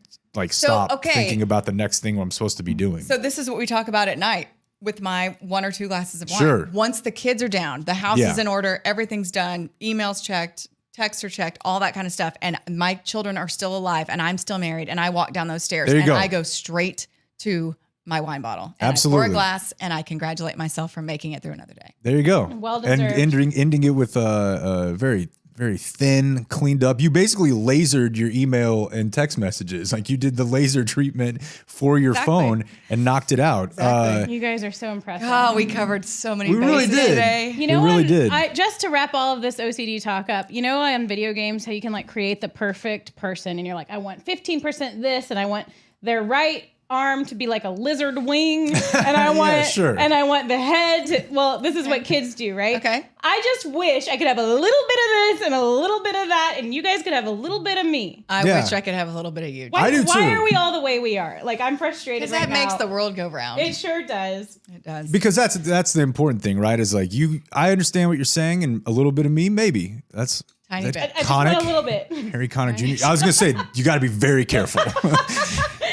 stop thinking about the next thing I'm supposed to be doing. So this is what we talk about at night with my 1 or 2 glasses of wine. Sure. Once the kids are down, the house Yeah. is in order, everything's done, emails checked, texts are checked, all that kind of stuff. And my children are still alive and I'm still married and I walk down those stairs There you and go. I go straight to my wine bottle. And I Absolutely. pour a glass and I congratulate myself for making it through another day. There you go. Well And deserved. ending it with a very, very thin, cleaned up. You basically lasered your email and text messages. Like you did the laser treatment for your Exactly. phone and knocked it out. Exactly. You guys are so impressive. Oh, we covered so many We really bases did. today. You know, We really on- did. Just to wrap all of this OCD talk up, on video games, how you can create the perfect person and you're like, I want 15% this and I want their right arm to be like a lizard wing and I want sure. and I want the head to, this is what kids do, right? Okay. I just wish I could have a little bit of this and a little bit of that and you guys could have a little bit of me. I Yeah. wish I could have a little bit of you. Why, I do why too. are we all the way we are? I'm frustrated Because right that makes now. the world go round. It sure does. It does. Because that's the important thing, right? Is like I understand what you're saying and a little bit of me, maybe. That's Tiny that's bit. I just want Connick. a little bit. Harry Connick Jr. I was gonna say you got to be very careful.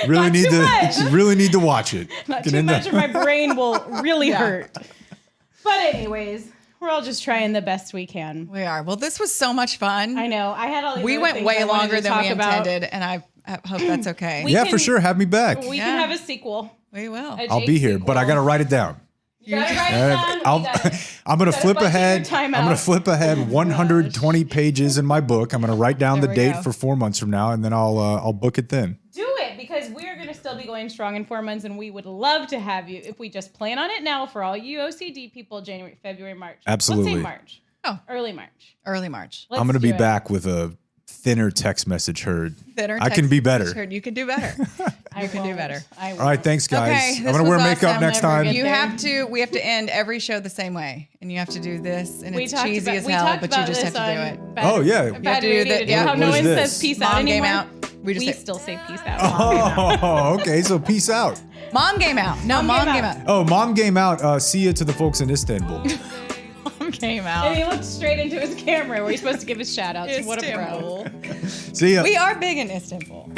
really Not need too to much. really need to watch it. Not Get too in much there. or my brain will really Yeah. hurt. But anyways, we're all just trying the best we can. We are. Well, this was so much fun. I know. I had all these We other went things way I wanted longer to than we talk about. intended, and I hope that's okay. We Yeah, can- for sure. Have me back. We Yeah. can have a sequel. We will. A I'll Jake be here, but I sequel. got to write it down. You gotta write it down. You gotta- I'm gonna gotta flip budget your ahead. time I'm gonna out. flip ahead 120 pages in my book. I'm gonna write down There the we date go. for 4 months from now, and then I'll book it then. Do it because we're going to still be going strong in 4 months and we would love to have you if we just plan on it now for all you OCD people, January, February, March. Absolutely. Let's say March. Oh. Early March. Early March. Let's I'm gonna do be it. back with a thinner text message heard. Thinner I can text be better. message. You can do better. I You can do won't. better. I All right, won't. thanks guys. Okay, I'm this gonna wear was makeup awesome. next Never time. again. You there. have to. We have to end every show the same way, and you have to do this, and it's cheesy as we hell, talked but you about just this have to do on it. Bad- Oh, yeah. Bad You have to do Radio. the- yeah. How no What is one this? says peace out Mom game anymore. out. We just We say, still say peace out. Oh, okay. So peace out. Mom game out. No, mom game out. Oh, mom game out. See you to the folks in Istanbul. Mom game out. And he looked straight into his camera where he's supposed to give his shout outs. What a bro. See ya. We are big in Istanbul.